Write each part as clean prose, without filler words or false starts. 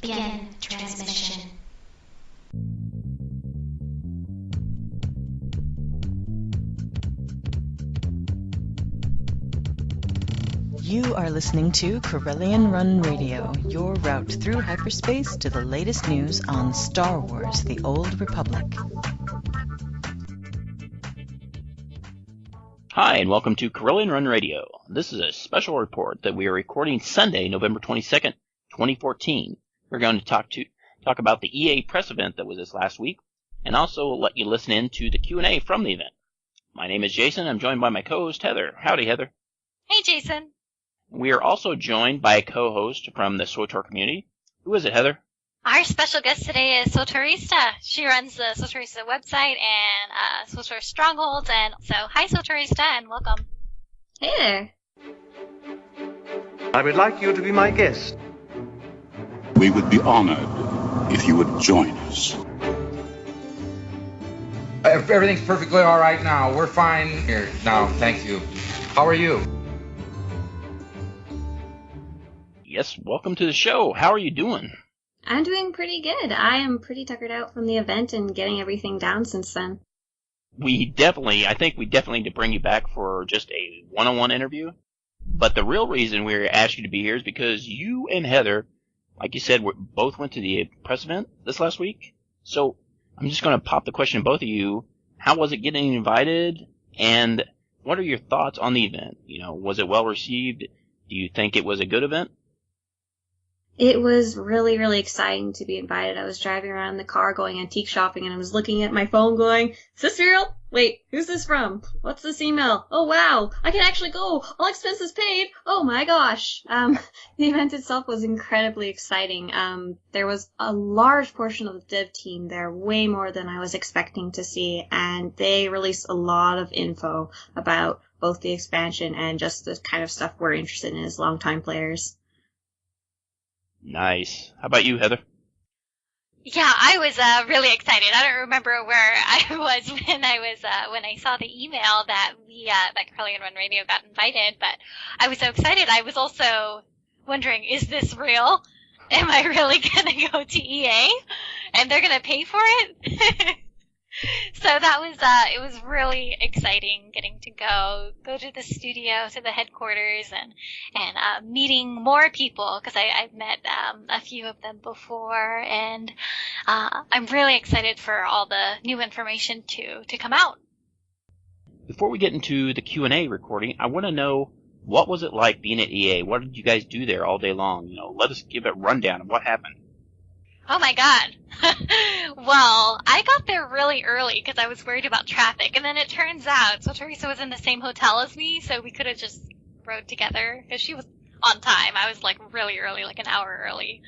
Begin transmission. You are listening to Corellian Run Radio, your route through hyperspace to the latest news on Star Wars: The Old Republic. Hi, and welcome to Corellian Run Radio. This is a special report that we are recording Sunday, November 22nd, 2014. We're going to talk about the EA press event that was this last week, and also let you listen in to the Q&A from the event. My name is Jason. I'm joined by my co-host, Heather. Howdy, Heather. Hey, Jason. We are also joined by a co-host from the SWTOR community. Who is it, Heather? Our special guest today is SWTORista. She runs the SWTORista website and SWTOR Strongholds. And so, hi, SWTORista, and welcome. Hey there. I would like you to be my guest. We would be honored if you would join us. Everything's perfectly all right now. We're fine here now. Thank you. How are you? Yes, welcome to the show. How are you doing? I'm doing pretty good. I am pretty tuckered out from the event and getting everything down since then. I think we definitely need to bring you back for just a one-on-one interview. But the real reason we asked you to be here is because you and Heather, like you said, both went to the press event this last week. So I'm just going to pop the question to both of you. How was it getting invited? And what are your thoughts on the event? You know, was it well received? Do you think it was a good event? It was really, really exciting to be invited. I was driving around in the car going antique shopping, and I was looking at my phone going, is this real? Wait, who's this from? What's this email? Oh, wow, I can actually go. All expenses paid. Oh, my gosh. The event itself was incredibly exciting. There was a large portion of the dev team there, way more than I was expecting to see, and they released a lot of info about both the expansion and just the kind of stuff we're interested in as longtime players. Nice. How about you, Heather? Yeah, I was really excited. I don't remember where I was when I saw the email that that Corellian Run Radio got invited, but I was so excited. I was also wondering, is this real? Am I really gonna go to EA and they're gonna pay for it? So that was it was really exciting getting to go to the studio, to the headquarters, and meeting more people, because I've met a few of them before, and I'm really excited for all the new information to come out. Before we get into the Q&A recording, I want to know, what was it like being at EA? What did you guys do there all day long? You know, let us give a rundown of what happened. Oh my god. Well, I got there really early because I was worried about traffic, and then it turns out SWTORista was in the same hotel as me, so we could have just rode together because she was on time. I was like really early, like an hour early.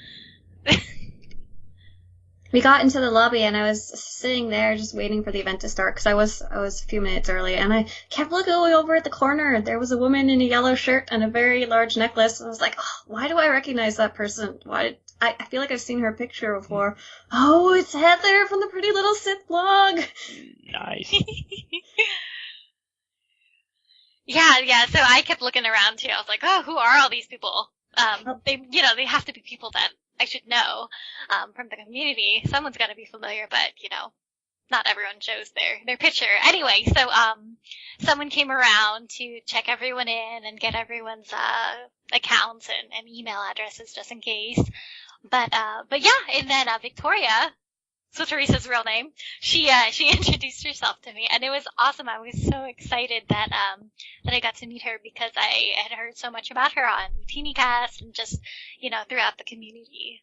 We got into the lobby, and I was sitting there just waiting for the event to start because I was a few minutes early, and I kept looking over at the corner. There was a woman in a yellow shirt and a very large necklace, and I was like, oh, why do I recognize that person? I feel like I've seen her picture before. Oh, it's Heather from the Pretty Little Sith blog. Nice. Yeah. So I kept looking around too. I was like, oh, who are all these people? They have to be people that I should know from the community. Someone's got to be familiar, but not everyone shows their picture. Anyway, so someone came around to check everyone in and get everyone's accounts and email addresses just in case. But yeah, and then Victoria, SWTORista's real name, she introduced herself to me, and it was awesome. I was so excited that I got to meet her because I had heard so much about her on TeenyCast and just throughout the community.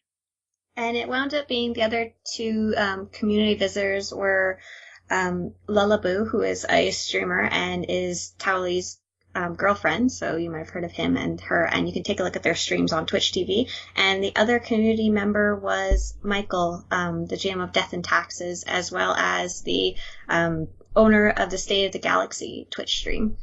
And it wound up being the other two community visitors were Lullaboo, who is a streamer and is Tauli's girlfriend, so you might have heard of him and her, and you can take a look at their streams on Twitch TV. And the other community member was Michael, the GM of Death and Taxes, as well as the owner of the State of the Galaxy Twitch stream.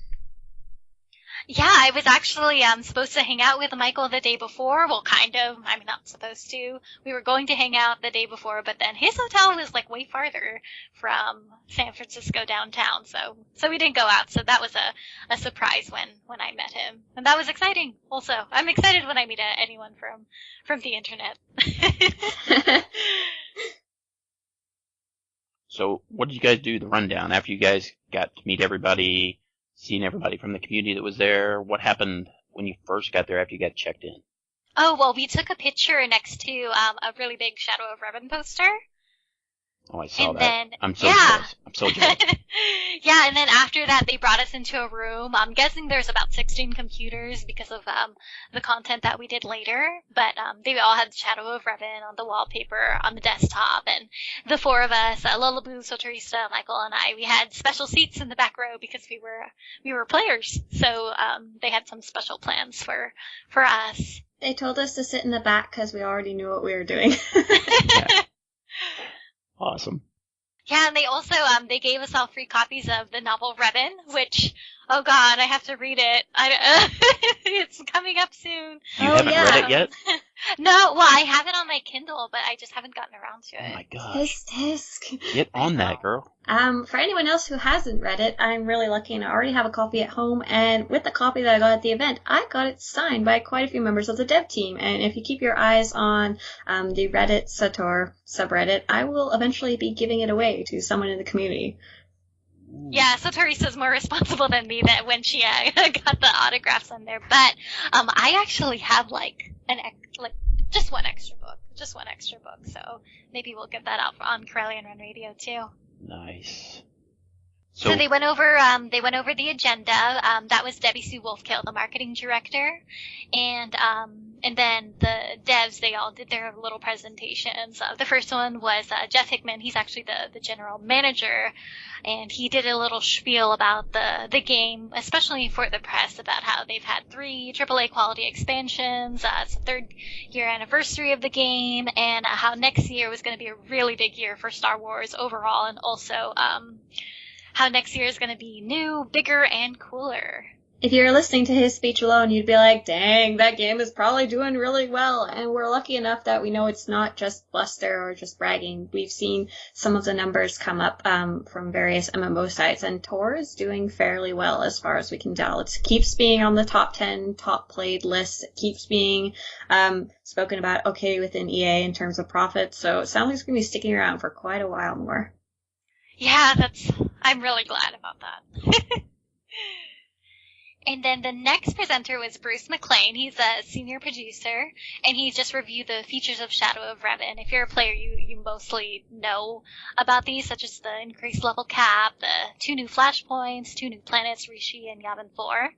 Yeah, I was actually supposed to hang out with Michael the day before. Well, kind of. I mean, not supposed to. We were going to hang out the day before, but then his hotel was like way farther from San Francisco downtown, so we didn't go out. So that was a surprise when I met him, and that was exciting. Also, I'm excited when I meet anyone from the internet. So, what did you guys do? The rundown after you guys got to meet everybody. Seeing everybody from the community that was there. What happened when you first got there after you got checked in? Oh, well, we took a picture next to a really big Shadow of Revan poster. Oh, I saw And that. then, I'm so yeah. jealous. I'm so jealous. Yeah, and then after that, they brought us into a room. I'm guessing there's about 16 computers because of the content that we did later. But they all had Shadow of Revan on the wallpaper on the desktop. And the four of us, Lullaby, Soterista, Michael, and I, we had special seats in the back row because we were players. So they had some special plans for us. They told us to sit in the back because we already knew what we were doing. Yeah. Awesome. Yeah, and they also they gave us all free copies of the novel Revan, which, oh god, I have to read it. It's coming up soon. You haven't read it yet? No, well, I have it on my Kindle, but I just haven't gotten around to it. Oh my gosh. Tisk. Get on that, girl. For anyone else who hasn't read it, I'm really lucky and I already have a copy at home, and with the copy that I got at the event, I got it signed by quite a few members of the dev team, and if you keep your eyes on the Reddit Sator subreddit, I will eventually be giving it away to someone in the community. Yeah, so Teresa's more responsible than me that when she got the autographs on there, but I actually have just one extra book, so maybe we'll get that out on Corellian Run Radio too. Nice. So they went over the agenda. That was Debbie Sue Wolfkill, the marketing director, and then the devs, they all did their little presentations. The first one was Jeff Hickman. He's actually the general manager, and he did a little spiel about the game, especially for the press, about how they've had 3 AAA quality expansions. It's the 3rd year anniversary of the game, and how next year was going to be a really big year for Star Wars overall, and also how next year is going to be new, bigger, and cooler. If you're listening to his speech alone, you'd be like, dang, that game is probably doing really well. And we're lucky enough that we know it's not just bluster or just bragging. We've seen some of the numbers come up from various MMO sites, and Tor is doing fairly well as far as we can tell. It keeps being on the top 10 top played lists. It keeps being spoken about okay within EA in terms of profits. So it sounds like it's going to be sticking around for quite a while more. Yeah, I'm really glad about that. And then the next presenter was Bruce McLean. He's a senior producer, and he just reviewed the features of Shadow of Revan. If you're a player, you mostly know about these, such as the increased level cap, the 2 new flashpoints, 2 new planets, Rishi and Yavin 4.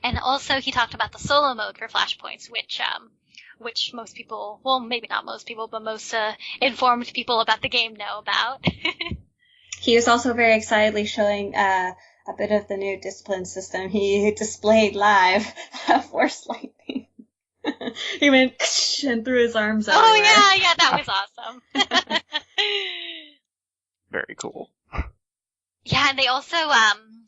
And also he talked about the solo mode for flashpoints, which most people, well, maybe not most people, but most informed people about the game know about. He was also very excitedly showing a bit of the new discipline system. He displayed live Force Lightning. He went and threw his arms everywhere. Oh, yeah, that was awesome. Very cool. Yeah, and they also,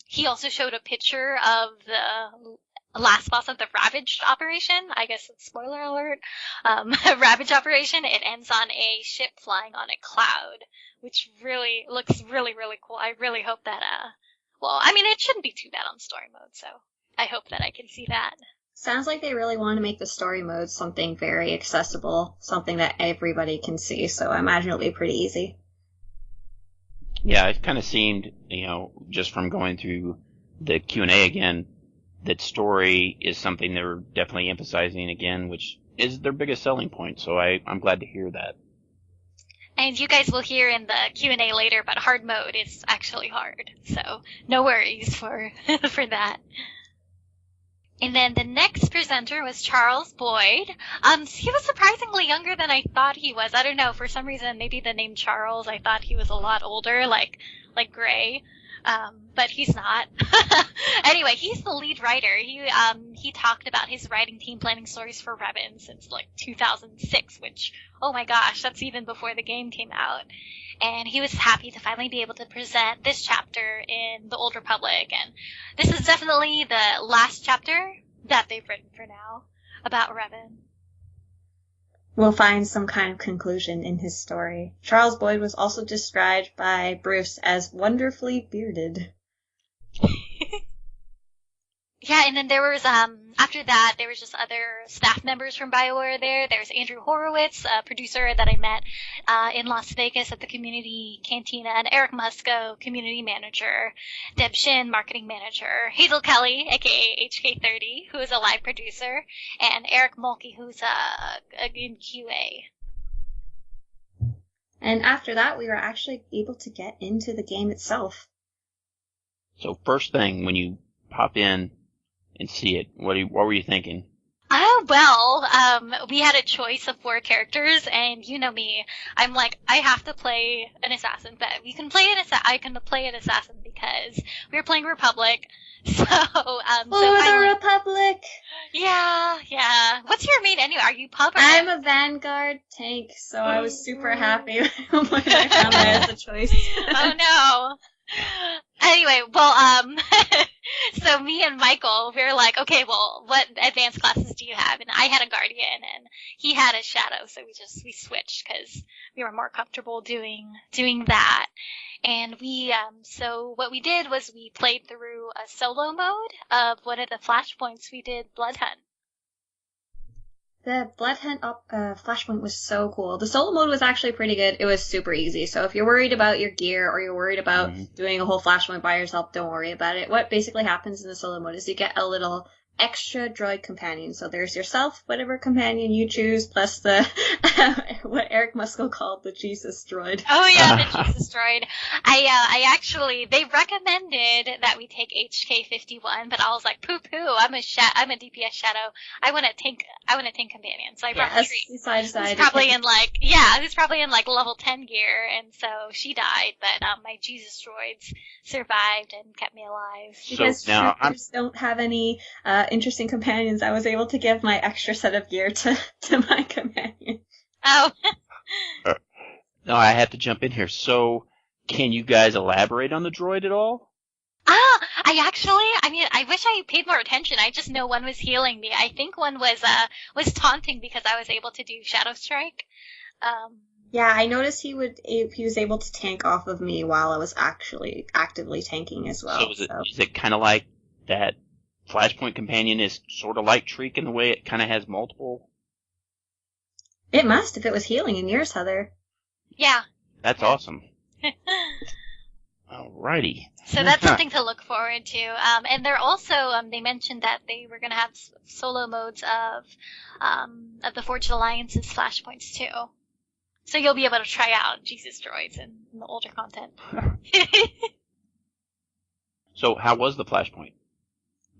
he also showed a picture of the last boss of the Ravage operation. I guess it's spoiler alert. Ravage operation, it ends on a ship flying on a cloud, which really looks really, really cool. I really hope that, well, I mean, it shouldn't be too bad on story mode, so I hope that I can see that. Sounds like they really want to make the story mode something very accessible, something that everybody can see, so I imagine it'll be pretty easy. Yeah, it kind of seemed, just from going through the Q&A again, that story is something they're definitely emphasizing again, which is their biggest selling point, so I'm glad to hear that. And you guys will hear in the Q&A later, but hard mode is actually hard, so no worries for that. And then the next presenter was Charles Boyd. He was surprisingly younger than I thought he was. I don't know, for some reason, maybe the name Charles, I thought he was a lot older, like Gray. But he's not. Anyway, he's the lead writer. He talked about his writing team planning stories for Revan since like 2006, which, oh my gosh, that's even before the game came out. And he was happy to finally be able to present this chapter in the Old Republic. And this is definitely the last chapter that they've written for now about Revan. We'll find some kind of conclusion in his story. Charles Boyd was also described by Bruce as wonderfully bearded. Yeah, and then there was, after that, there was just other staff members from BioWare there. There was Andrew Horowitz, a producer that I met in Las Vegas at the Community Cantina, and Eric Musco, community manager, Deb Shin, marketing manager, Hazel Kelly, aka HK30, who is a live producer, and Eric Mulkey, who's in QA. And after that, we were actually able to get into the game itself. So first thing, when you pop in and see it, what were you thinking? Oh, well, we had a choice of 4 characters, and you know me, I'm like, I have to play an assassin, but I can play an assassin because we were playing Republic, so, the Republic! Yeah. What's your main anyway? Are you pub or I'm a Vanguard tank, so I was super happy when I found that as a choice. Oh no. Anyway, well, so me and Michael, we were like, okay, well, what advanced classes do you have? And I had a Guardian, and he had a Shadow, so we switched because we were more comfortable doing that. And so what we did was we played through a solo mode of one of the flashpoints. We did Blood Hunt. The Blood Hunt flashpoint was so cool. The solo mode was actually pretty good. It was super easy. So if you're worried about your gear or you're worried about doing a whole flashpoint by yourself, don't worry about it. What basically happens in the solo mode is you get a little extra droid companion. So there's yourself, whatever companion you choose, plus the what Eric Musco called the Jesus droid. Oh yeah, the Jesus droid. I actually, they recommended that we take HK51, but I was like, poo poo. I'm a DPS Shadow. I want a tank companion. So I brought Tree. Who's probably in like level 10 gear, and so she died. But my Jesus droids survived and kept me alive. Because troopers don't have any interesting companions, I was able to give my extra set of gear to my companion. Oh. No, I have to jump in here. So, can you guys elaborate on the droid at all? I wish I paid more attention. I just know one was healing me. I think one was taunting because I was able to do Shadow Strike. Yeah, I noticed he was able to tank off of me while I was actually actively tanking as well. So is it kind of like that Flashpoint companion is sort of like Treek in the way it kind of has multiple? It must, if it was healing in yours, Heather. Yeah. That's awesome. Alrighty. So that's something to look forward to. And they're also, they mentioned that they were going to have solo modes of the Forged Alliance's Flashpoints too. So you'll be able to try out Jesus droids in the older content. So how was the Flashpoint?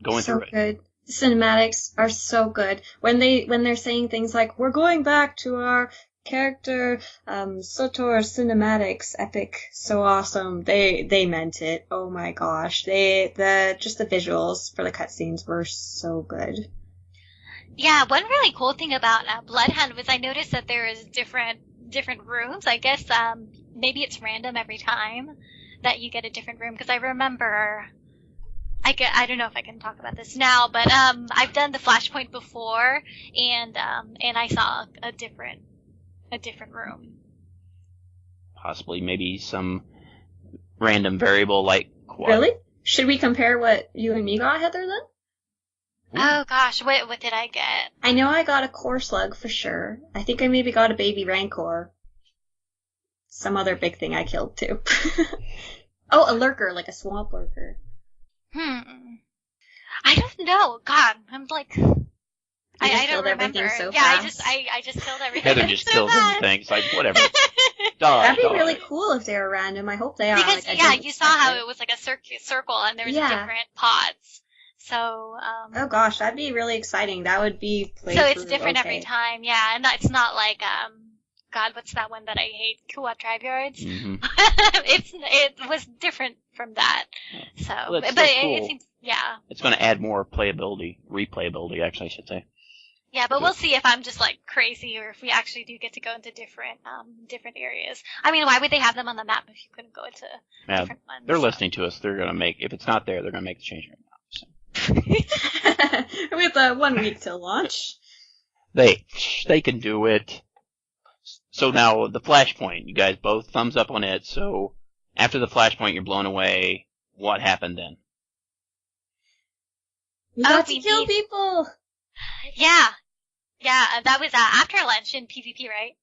Going so through it. Good. The cinematics are so good. When they're saying things like, we're going back to our character, SOTOR cinematics, epic, so awesome, they meant it. Oh my gosh. Just the visuals for the cutscenes were so good. Yeah, one really cool thing about Blood Hunt was I noticed that there is different rooms. I guess, maybe it's random every time that you get a different room, because I remember, I don't know if I can talk about this now, but I've done the Flashpoint before, and I saw a different room. Possibly, maybe some random variable like quad. Really? Should we compare what you and me got, Heather, then? Oh gosh, what did I get? I know I got a core slug for sure. I think I maybe got a baby rancor. Some other big thing I killed too. Oh, a lurker, like a swamp lurker. I don't know. God, I'm like, I don't remember. So yeah, fast. I just killed everything. Heather just kills everything. It's like whatever. That'd be really cool if they were random. I hope they are. Because you saw how it was like a circle and there was different pods. So, oh gosh, that'd be really exciting. That would be so it's different every time, yeah, and it's not like, God, what's that one that I hate? Kuat Drive Yards. Mm-hmm. It was different from that. So, Well, that's but still cool. it seems, yeah. It's going to add more replayability, actually, I should say. Yeah, but we'll see if I'm just like crazy or if we actually do get to go into different areas. I mean, why would they have them on the map if you couldn't go into different ones? They're listening to us. They're going to if it's not there, they're going to make the change right now. So. With 1 week till launch. They can do it. So now, the Flashpoint, you guys both thumbs up on it. So, after the Flashpoint, you're blown away. What happened then? We got to kill people! Yeah. Yeah, that was after lunch in PvP, right?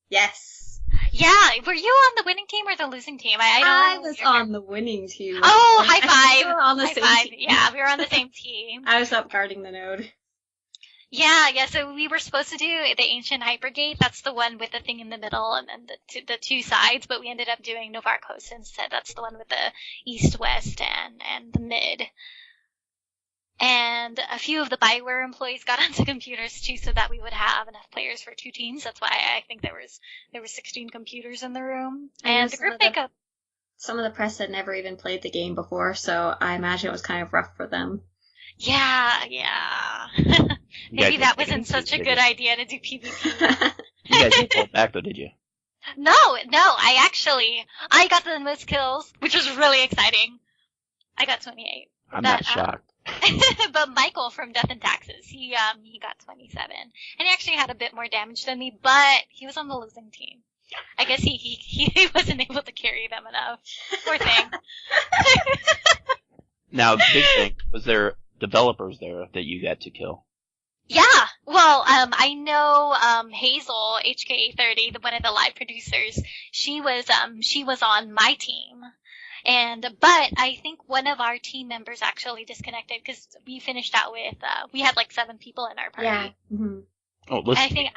Yes. Yeah, were you on the winning team or the losing team? I was on the winning team. Oh, high five! We were on the same team. Yeah, we were on the same team. I was up guarding the node. Yeah, so we were supposed to do the Ancient Hypergate. That's the one with the thing in the middle and then the two sides, but we ended up doing Novarkos instead. That's the one with the east-west and the mid. And a few of the Bioware employees got onto computers too, so that we would have enough players for 2 teams. That's why I think there was 16 computers in the room. And the group makeup. Some of the press had never even played the game before, so I imagine it was kind of rough for them. Yeah. Maybe that wasn't such a good idea to do PvP. You guys didn't fall back though, did you? No. I got the most kills, which was really exciting. I got 28. I'm not shocked. But Michael from Death and Taxes, he got 27, and he actually had a bit more damage than me, but he was on the losing team. I guess he wasn't able to carry them enough. Poor thing. Now, the big thing, was there developers there that you got to kill? Yeah, well, I know Hazel, HK30, one of the live producers. She was on my team. But I think one of our team members actually disconnected because we finished out with, we had like 7 people in our party. Yeah. Mm-hmm. Oh, listen. I think,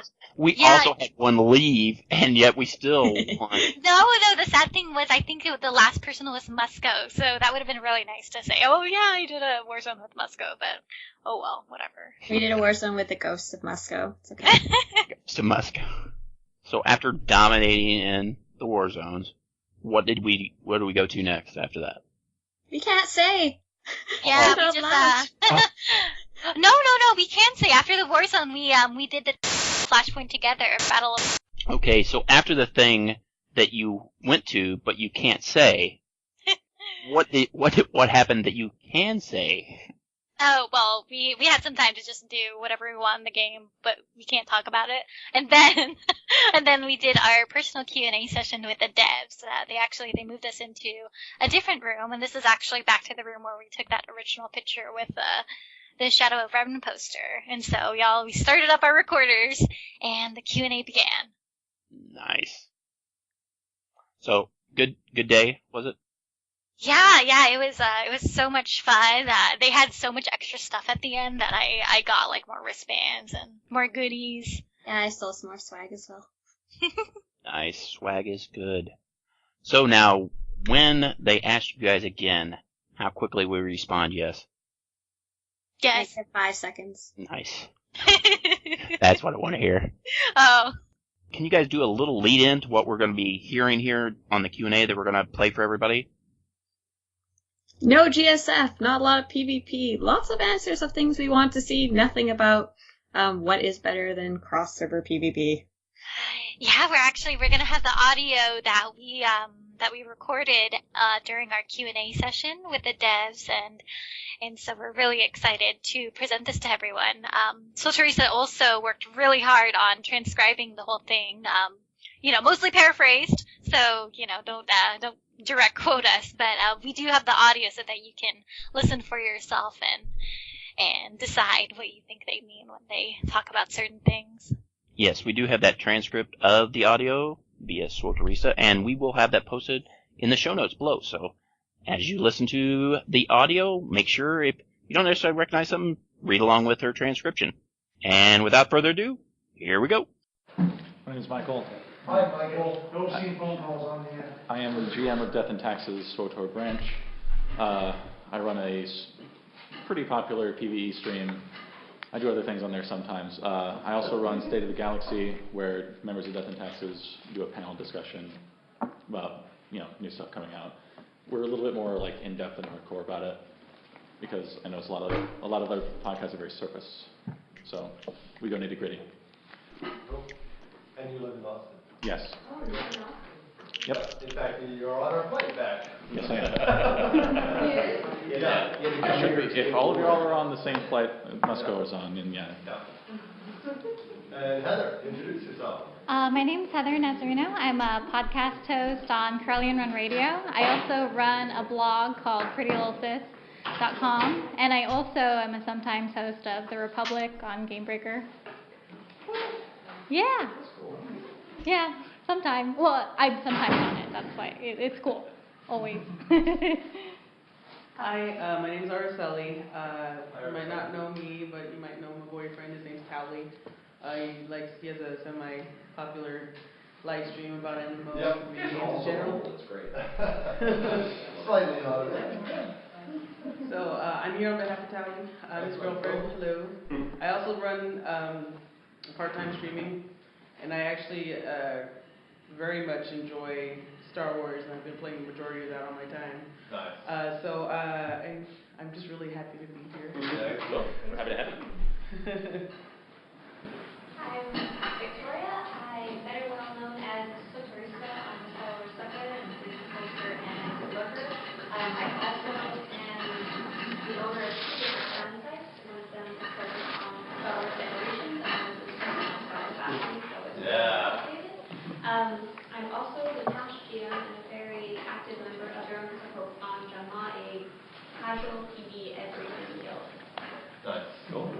also had one leave, and yet we still won. No, the sad thing was I think the last person was Musco, so that would have been really nice to say, oh yeah, I did a Warzone with Musco, but oh well, whatever. We did a Warzone with the Ghosts of Musco. It's okay. Ghosts of Musco. So after dominating in the war zones, where do we go to next after that? We can't say. Yeah, we just No, we can say after the Warzone we did the Flashpoint together, Battle of. Okay, so after the thing that you went to but you can't say, what happened that you can say? Oh, well, we had some time to just do whatever we want in the game, but we can't talk about it. And then we did our personal Q&A session with the devs. They moved us into a different room, and this is actually back to the room where we took that original picture with the Shadow of Revan poster. And so, we started up our recorders, and the Q&A began. Nice. So, good day, was it? Yeah, it was so much fun. They had so much extra stuff at the end that I got like more wristbands and more goodies. Yeah, I stole some more swag as well. Nice, swag is good. So now, when they ask you guys again, how quickly will you respond yes? Yes. Like 5 seconds. Nice. That's what I want to hear. Oh. Can you guys do a little lead in to what we're going to be hearing here on the Q&A that we're going to play for everybody? No GSF, not a lot of PvP, lots of answers of things we want to see, nothing about what is better than cross-server PvP. Yeah, we're gonna have the audio that we recorded during our Q&A session with the devs, and so we're really excited to present this to everyone. So Teresa also worked really hard on transcribing the whole thing, mostly paraphrased, so don't direct quote us, but we do have the audio so that you can listen for yourself and decide what you think they mean when they talk about certain things. Yes, we do have that transcript of the audio via Swoteresa, and we will have that posted in the show notes below. So as you listen to the audio, make sure if you don't necessarily recognize something, read along with her transcription. And without further ado, here we go. My name is Michael. Hi, Michael. No scene phone calls on the air. I am the GM of Death and Taxes SWTOR branch. I run a pretty popular PvE stream I do other things on there sometimes. I also run State of the Galaxy, where members of Death and Taxes do a panel discussion about new stuff coming out. We're a little bit more like in depth and hardcore about it because I know it's a lot of other podcasts are very surface, so we go nitty gritty. Cool. And you live in Boston? Yes. Oh, you live in Boston? Yep. In fact, you're on our flight back. Yes, I am. Yeah. I should be. If all of y'all are on the same flight Musco is on, then yeah. And Heather, introduce yourself. My name is Heather Nazarino. I'm a podcast host on Corellian Run Radio. I also run a blog called PrettyLittleSis.com, and I also am a sometimes host of The Republic on Gamebreaker. Yeah. Yeah, sometimes. Well, I'm sometimes on it. That's why it's cool. Always. Hi, my name is Araceli. You might not know me, but you might know my boyfriend. His name's Cowley. He has a semi-popular live stream about MMO in general. That's great. Slightly odd. So I'm here on behalf of Tally. I'm his girlfriend. Hello. I also run part-time streaming, and I actually very much enjoy Star Wars, and I've been playing the majority of that on my time. Nice. So I'm just really happy to be here. Yeah, cool. We're happy to have you. I'm Victoria. I'm better well known as Sotorista on the Star Wars subreddit, and Freak Poster and Blogger. I also am the owner of 2 different fan sites. One of them is focused on Star Wars Generations, and one is focused on Star Wars Fashion, so it's I'm also the Tash GM and a very active member of Drums of Hope on Jamma, a casual TV everything guild. Nice. Cool.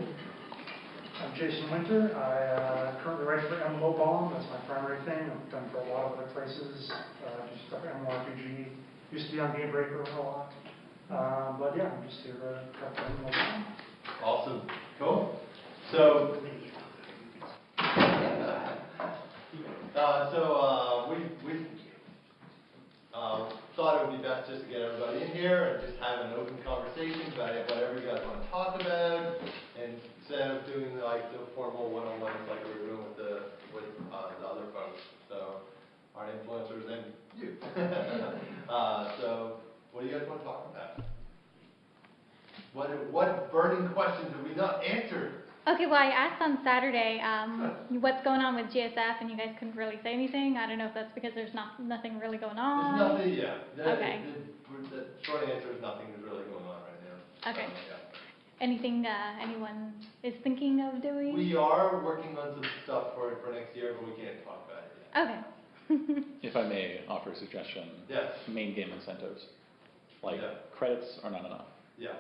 I'm Jason Winter. I currently write for MMO Bomb. That's my primary thing. I've done for a lot of other places. Just stuff MMORPG. Used to be on Gamebreaker a lot. But yeah, I'm just here to cover MMO Bomb. Awesome. Cool. So we thought it would be best just to get everybody in here and just have an open conversation about whatever you guys want to talk about, and instead of doing like the formal one-on-ones like we were doing with the other folks, so our influencers and you. So what do you guys want to talk about? What burning questions have we not answered? Okay, well, I asked on Saturday what's going on with GSF, and you guys couldn't really say anything. I don't know if that's because there's nothing really going on. There's nothing, yeah. Okay. The short answer is nothing is really going on right now. Okay. Yeah. Anything anyone is thinking of doing? We are working on some stuff for next year, but we can't talk about it yet. Okay. If I may offer a suggestion. Yes. Main game incentives. Credits are not enough. Yeah.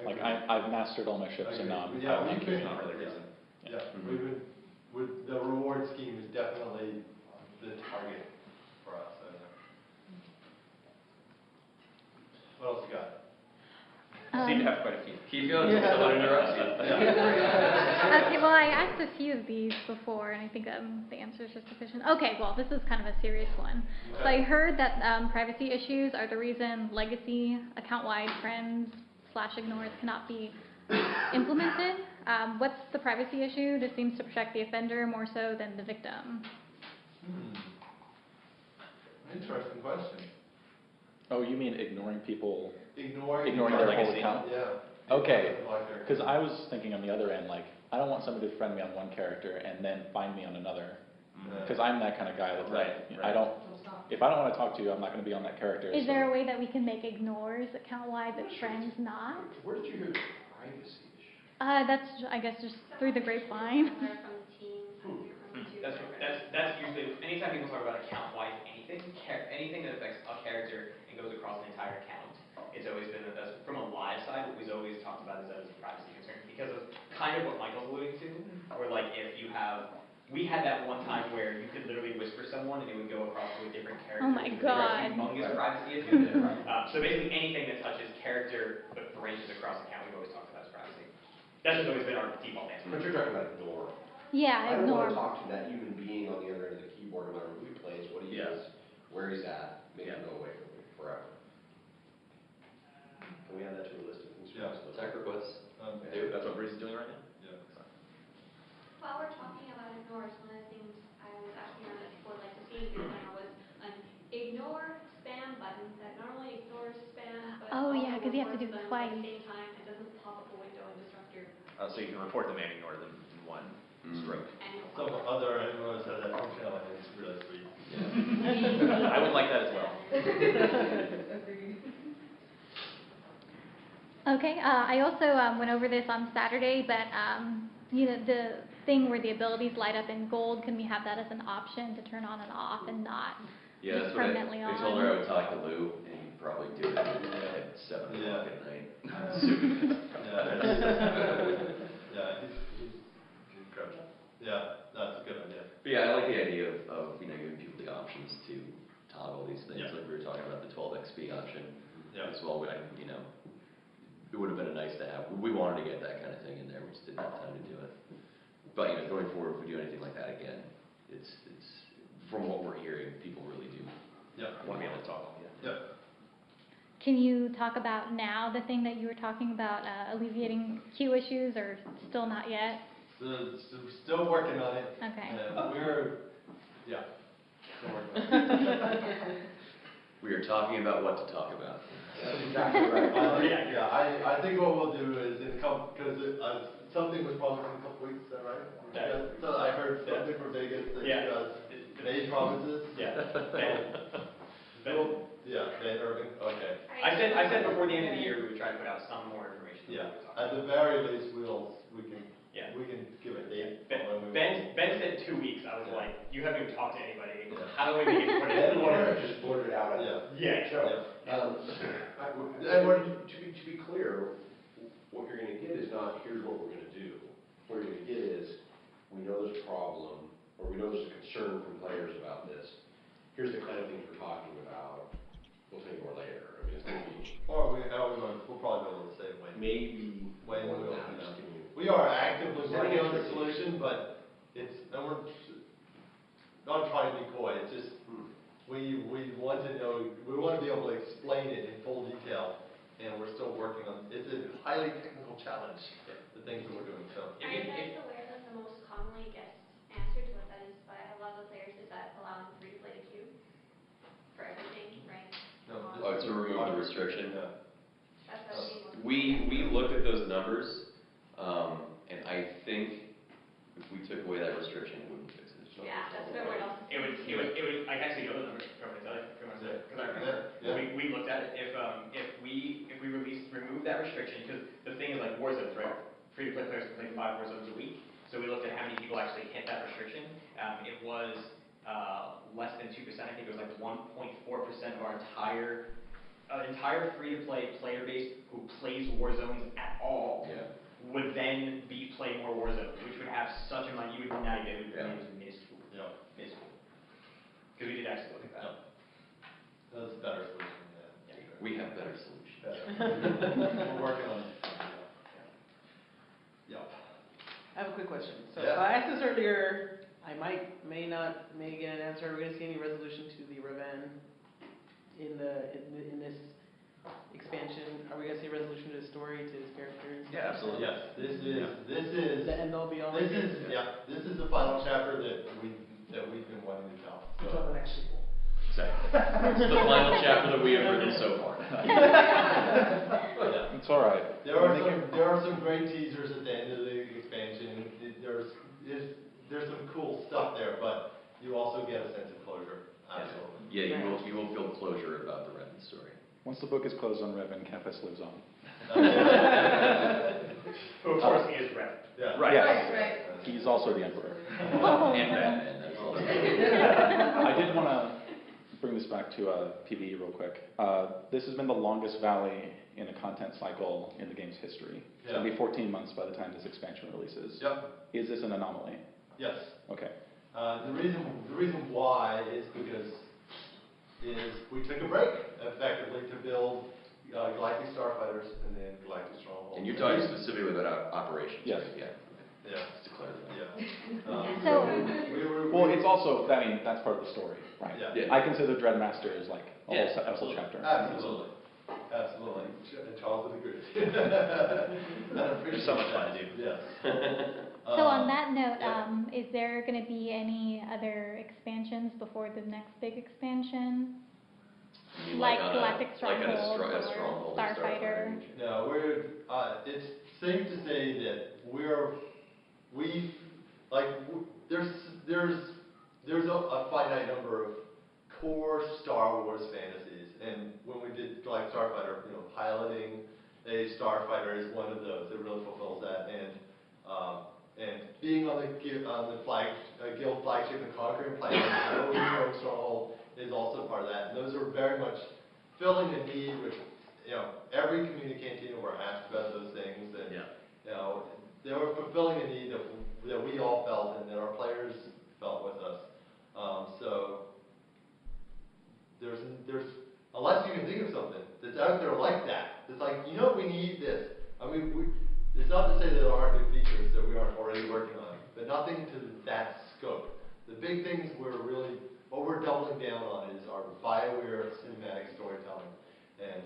Like I've mastered all my ships, and now I'm not for the reason. Yeah. The reward scheme is definitely the target for us. What else you got? I seem to have quite a few. Keep going. I'll interrupt you. Okay, well, I asked a few of these before, and I think the answer is just sufficient. Okay, well, this is kind of a serious one. Okay. So I heard that privacy issues are the reason legacy account-wide friends / ignores cannot be implemented. What's the privacy issue? This seems to protect the offender more so than the victim. Interesting question. Oh, you mean ignoring people? Ignoring their whole account? Yeah. Okay. Because I was thinking on the other end, like, I don't want somebody to friend me on one character and then find me on another. Because I'm that kind of guy that's if I don't want to talk to you, I'm not going to be on that character. Is there a way that we can make ignores account-wide but friends not? Where did you hear the privacy issue? That's, I guess, just through the grapevine. That's usually, anytime people talk about account-wide anything that affects a character and goes across an entire account, it's always been, from a live side, what we've always talked about is that as a privacy concern, because of kind of what Michael's alluding to, where like if you have, we had that one time where you could literally whisper someone and it would go across to a different character. Oh my god. Humongous privacy issue. So basically anything that touches character but branches across account, we've always talked about as privacy. That's just always been our default answer. But you're talking about ignore. Yeah, I don't ignore. want to talk to that human being on the other end of the keyboard, no matter who he plays, what he is, where he's at, make him go away from me forever. Can we add that to a list of things? Yeah. Tech requests. That's what Breeze is doing right now? Yeah. while we're talking about ignores, one of the things I was asking around that people would like to see in general was an ignore spam button that not only ignores spam, but Oh, also yeah, 'cause you have to do reports it them at twice. the same time and doesn't pop up a window and disrupt your So you can report them and ignore them in one stroke. annual. Some other animals have that functionality, it's really sweet. I would like that as well. Okay, I also went over this on Saturday, but you know, the thing where the abilities light up in gold, can we have that as an option to turn on and off and not Yeah, just that's what permanently I on? told her I would talk to Lou, and he'd probably do it at 7 o'clock at night. He's incredible. Yeah, that's a good idea. But yeah, I like the idea of you know, giving people the options to toggle these things, like we were talking about the 12XP option as well. You know, it would have been nice to have. We wanted to get that kind of thing in there, we just didn't have time to do it. But you know, going forward, if we do anything like that again, it's from what we're hearing, people really do want to be able to toggle. Can you talk about now the thing that you were talking about, alleviating queue issues, or still not yet? Still working on it. Okay. Still working on it. We are talking about what to talk about. That's exactly right. I think what we'll do is because something was promised in a couple weeks, is that right? Yeah. So I heard something from Vegas that you guys made promises. Ben Irving. Okay. I said before the end of the year we would try to put out some more information. At the very least, we can give a date. Ben said 2 weeks. I was like, you haven't even talked to anybody. How do we make it put it in? Just blurt it out. To be clear, what you're going to get is not here's what we're going to do. What you're going to get is we know there's a problem, or we know there's a concern from players about this. Here's the kind of things we're talking about. We'll tell you more later. I mean, it's going to be. Or we'll probably be able to say when. Maybe when more we'll. than that, just giving you. We are actively working on the solution, but we're not trying to be coy. It's just we want to know. We want to be able to explain it in full detail, and we're still working on. It's a highly technical challenge. The things that we're doing. So. Are you guys aware that the most commonly guessed answer to what that is by a lot of the players is that allowing free to play the queue for everything, right? To remove the restriction. That's what I mean. We looked at those numbers, and I think if we took away that restriction, it wouldn't fix it. Yeah, that's what we're not. It would. I actually know the numbers from because I remember. We looked at it. If we remove that restriction, because the thing is like Warzones, right? Free to play players can play 5 Warzones a week. So we looked at how many people actually hit that restriction. It was less than 2%. I think it was like 1.4% of our entire free-to-play player base who plays Warzones at all would then play more Warzones, which would have such a money. You would not even. It was minuscule. Minuscule. Because we did actually look at that. That's a better solution. We have better solutions. We're working on it. I have a quick question. So I asked this earlier. I may get an answer. Are we going to see any resolution to the Revan in this expansion? Are we going to see a resolution to his story, to his characters? Yeah, absolutely. Yes. This is the end all be all. This is the final chapter that we've been wanting to tell. Until the next sequel. Exactly. It's the final chapter that we have written so far. It's all right. There are some great teasers at the end of the expansion. There's some cool stuff there, but you also get a sense of closure. Absolutely. Yeah, you will feel closure about the Revan story. Once the book is closed on Revan, Kefis lives on. Who of course he is Revan. Yeah. Right. Yes. Right. He's also the Emperor. And Batman. That's also. I did want to bring this back to PvE real quick. This has been the longest valley in a content cycle in the game's history. It's going to be 14 months by the time this expansion releases. Is this an anomaly? Yes. Okay. The reason why is because we took a break effectively to build Galactic Starfighters and then Galactic Stronghold. And you're talking specifically about operations. Yes. Right? Yeah. Just to clarify. Well, it's also, that's part of the story, right? Yeah. I consider Dreadmaster as like a whole chapter. Absolutely. And Charles would agree. There's so much fun to do. Yes. So on that note, is there going to be any other expansions before the next big expansion? Like Galactic Stronghold or Starfighter? No, it's safe to say that there's a finite number of core Star Wars fantasies, and when we did like Starfighter, piloting a Starfighter is one of those that really fulfills that, and being on the Guild flagship and conquering planets, Stronghold is also part of that, and those are very much filling a need, which every community cantina were asked about those things, and they were fulfilling a need that we all felt and that our players felt with us. So there's unless you can think of something that's out there like that, it's like, we need this. I mean, it's not to say that there aren't new features that we aren't already working on, but nothing to that scope. The big things what we're doubling down on is our BioWare cinematic storytelling, and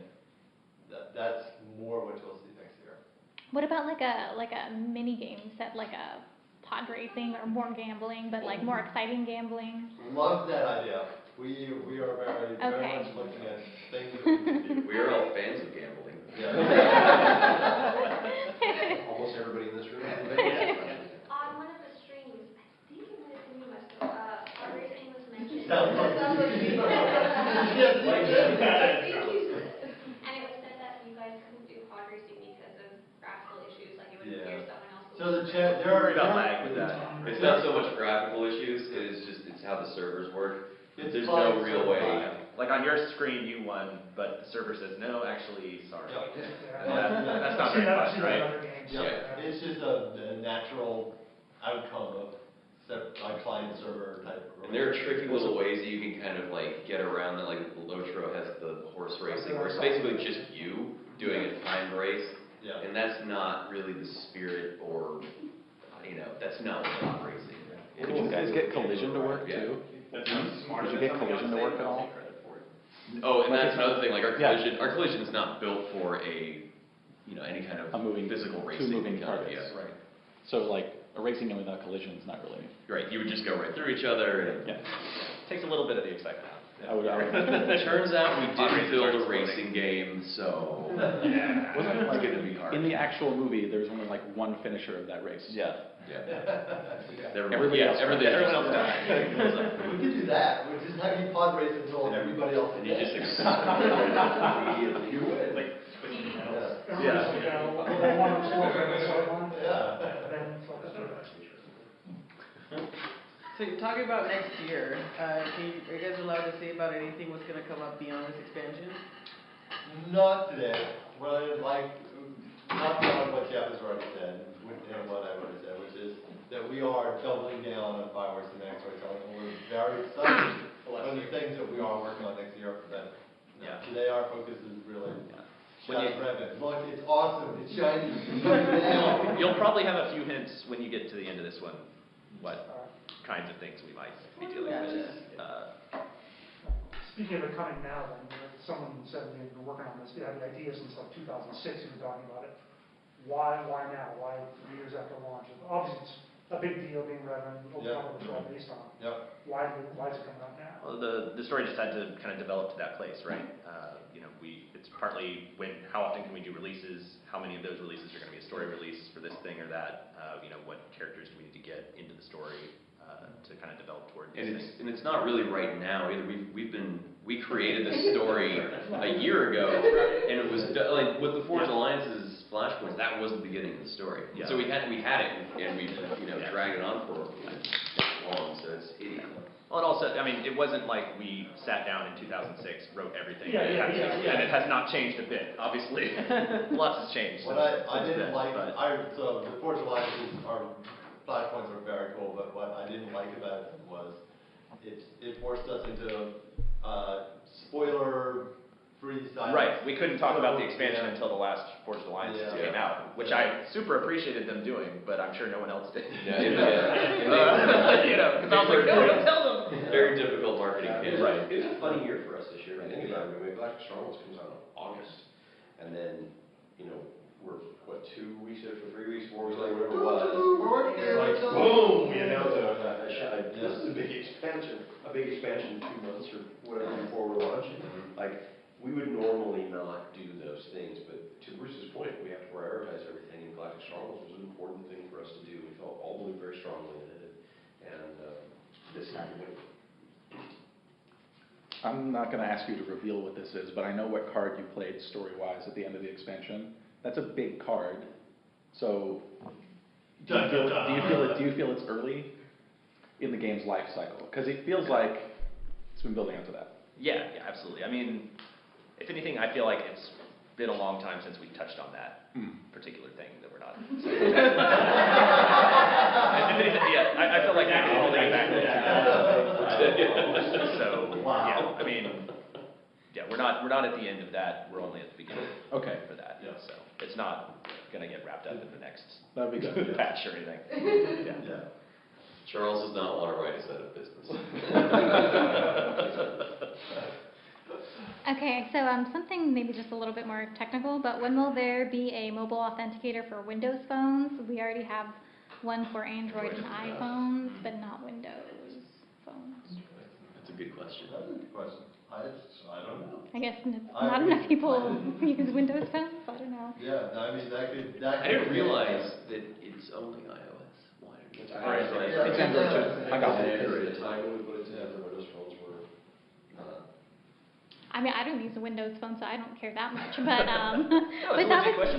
that's more what you'll see next year. What about like a mini game set, like a pod racing or more gambling, but like more exciting gambling? Love that idea. We are very much looking at things that we can do. We are all fans of gambling. Yeah. Almost everybody in this room. On one of the streams, I think it might have been you, pod racing was mentioned. Sounds like Yes, and it was said that you guys couldn't do pod racing because of graphical issues, like it would appear someone else. So there are lag with that. It's not so much graphical issues, it's how the servers work. There's no real way. Like on your screen, you won, but the server says, no, actually, sorry. That's not very fun, right? Yeah. It's just a natural outcome of client server type. And there are tricky little ways that you can kind of like get around that. Like Lotro has the horse racing, where it's basically just you doing a timed race. Yeah. And that's not really the spirit, or that's not what pod racing. Did you guys get Collision to work too? Did you get Collision to work at all? Oh, and that's another thing. Like our collision is not built for any kind of physical racing. Two moving targets, right? So like a racing game without collision is not really right. You would just go right through each other. And takes a little bit of the excitement out. Turns out we didn't build a racing game, so wasn't it like going to be hard. In the actual movie, there was only like one finisher of that race. Yeah. Everybody else died. We could do that. We just have you pod race until everybody else. And you just you win. Like switching medals. So you're talking about next year. Are you guys allowed to say about anything what's going to come up beyond this expansion? Not today. Not beyond what Jeff has already said, and what I've already said, which is that we are doubling down on BioWare cinematic storytelling, and we're very excited for the things that we are working on next year. But today our focus is really Revan. Look, it's awesome. It's shiny. You'll probably have a few hints when you get to the end of this one, what kinds of things we might be dealing with. Speaking of it coming now, then, someone said we've been working on this. We had the idea since like 2006. We've been talking about it. Why now? Why 3 years after launch? Obviously, it's a big deal being Revan, open up the show based on. Why is it coming out now? Well, the story just had to kind of develop to that place, right? It's partly how often can we do releases? How many of those releases are going to be a story release for this thing or that? What characters do we need to get into the story to kind of develop toward these things? And it's not really right now either. We created this story a year ago, and it was like with the Forged Alliance's Flashpoints. That was the beginning of the story. Yeah. So we had it, and we dragged it on for long. So it's hideous. Well, it also, it wasn't like we sat down in 2006, wrote everything, and it has not changed a bit, obviously. Lots has changed. What I didn't like, so the Forged Alliances, our Flashpoints are very cool, but what I didn't like about it was it forced us into spoiler-free side. Right, we couldn't talk about the expansion until the last Forged Alliance came out, which I super appreciated them doing, but I'm sure no one else did. Because I was like, no, don't tell them. Very difficult marketing. Right. It was a funny year for us this year. I think about it. Galactic Stronghold comes out in August, and then we're, what, 2 weeks after, 3 weeks, 4 weeks, like whatever it was. We're working there. Like, boom, we announced it. This is a big expansion 2 months or whatever before we're launching. Like, we would normally not do those things, but to Bruce's point, we have to prioritize everything, and Galactic Star Wars was an important thing for us to do. We all believe very strongly in it, and this happened. I'm not going to ask you to reveal what this is, but I know what card you played story-wise at the end of the expansion. That's a big card. So, do you feel it's early in the game's life cycle? Because it feels like it's been building up to that. Yeah, absolutely. I mean, if anything, I feel like it's been a long time since we touched on that particular thing that we're not. I feel like we've been holding back. So, yeah, I mean, yeah, we're not at the end of that. We're only at the beginning. Okay. For that. Yeah. So it's not going to get wrapped up in the next That'd be good. patch or anything. Yeah. Charles does not want to write us out of business. Okay, so something maybe just a little bit more technical, but when will there be a mobile authenticator for Windows phones? We already have one for Android and iPhones, but not Windows phones. That's a good question. That's a good question. I don't know. I guess not enough people use Windows phones. I don't know. Yeah, I mean that could. I didn't realize that it's only iOS. Why did it's Android too. I got it. At the time when we put it together, Windows phones were I mean, I don't use a Windows phone, so I don't care that much. But but that was,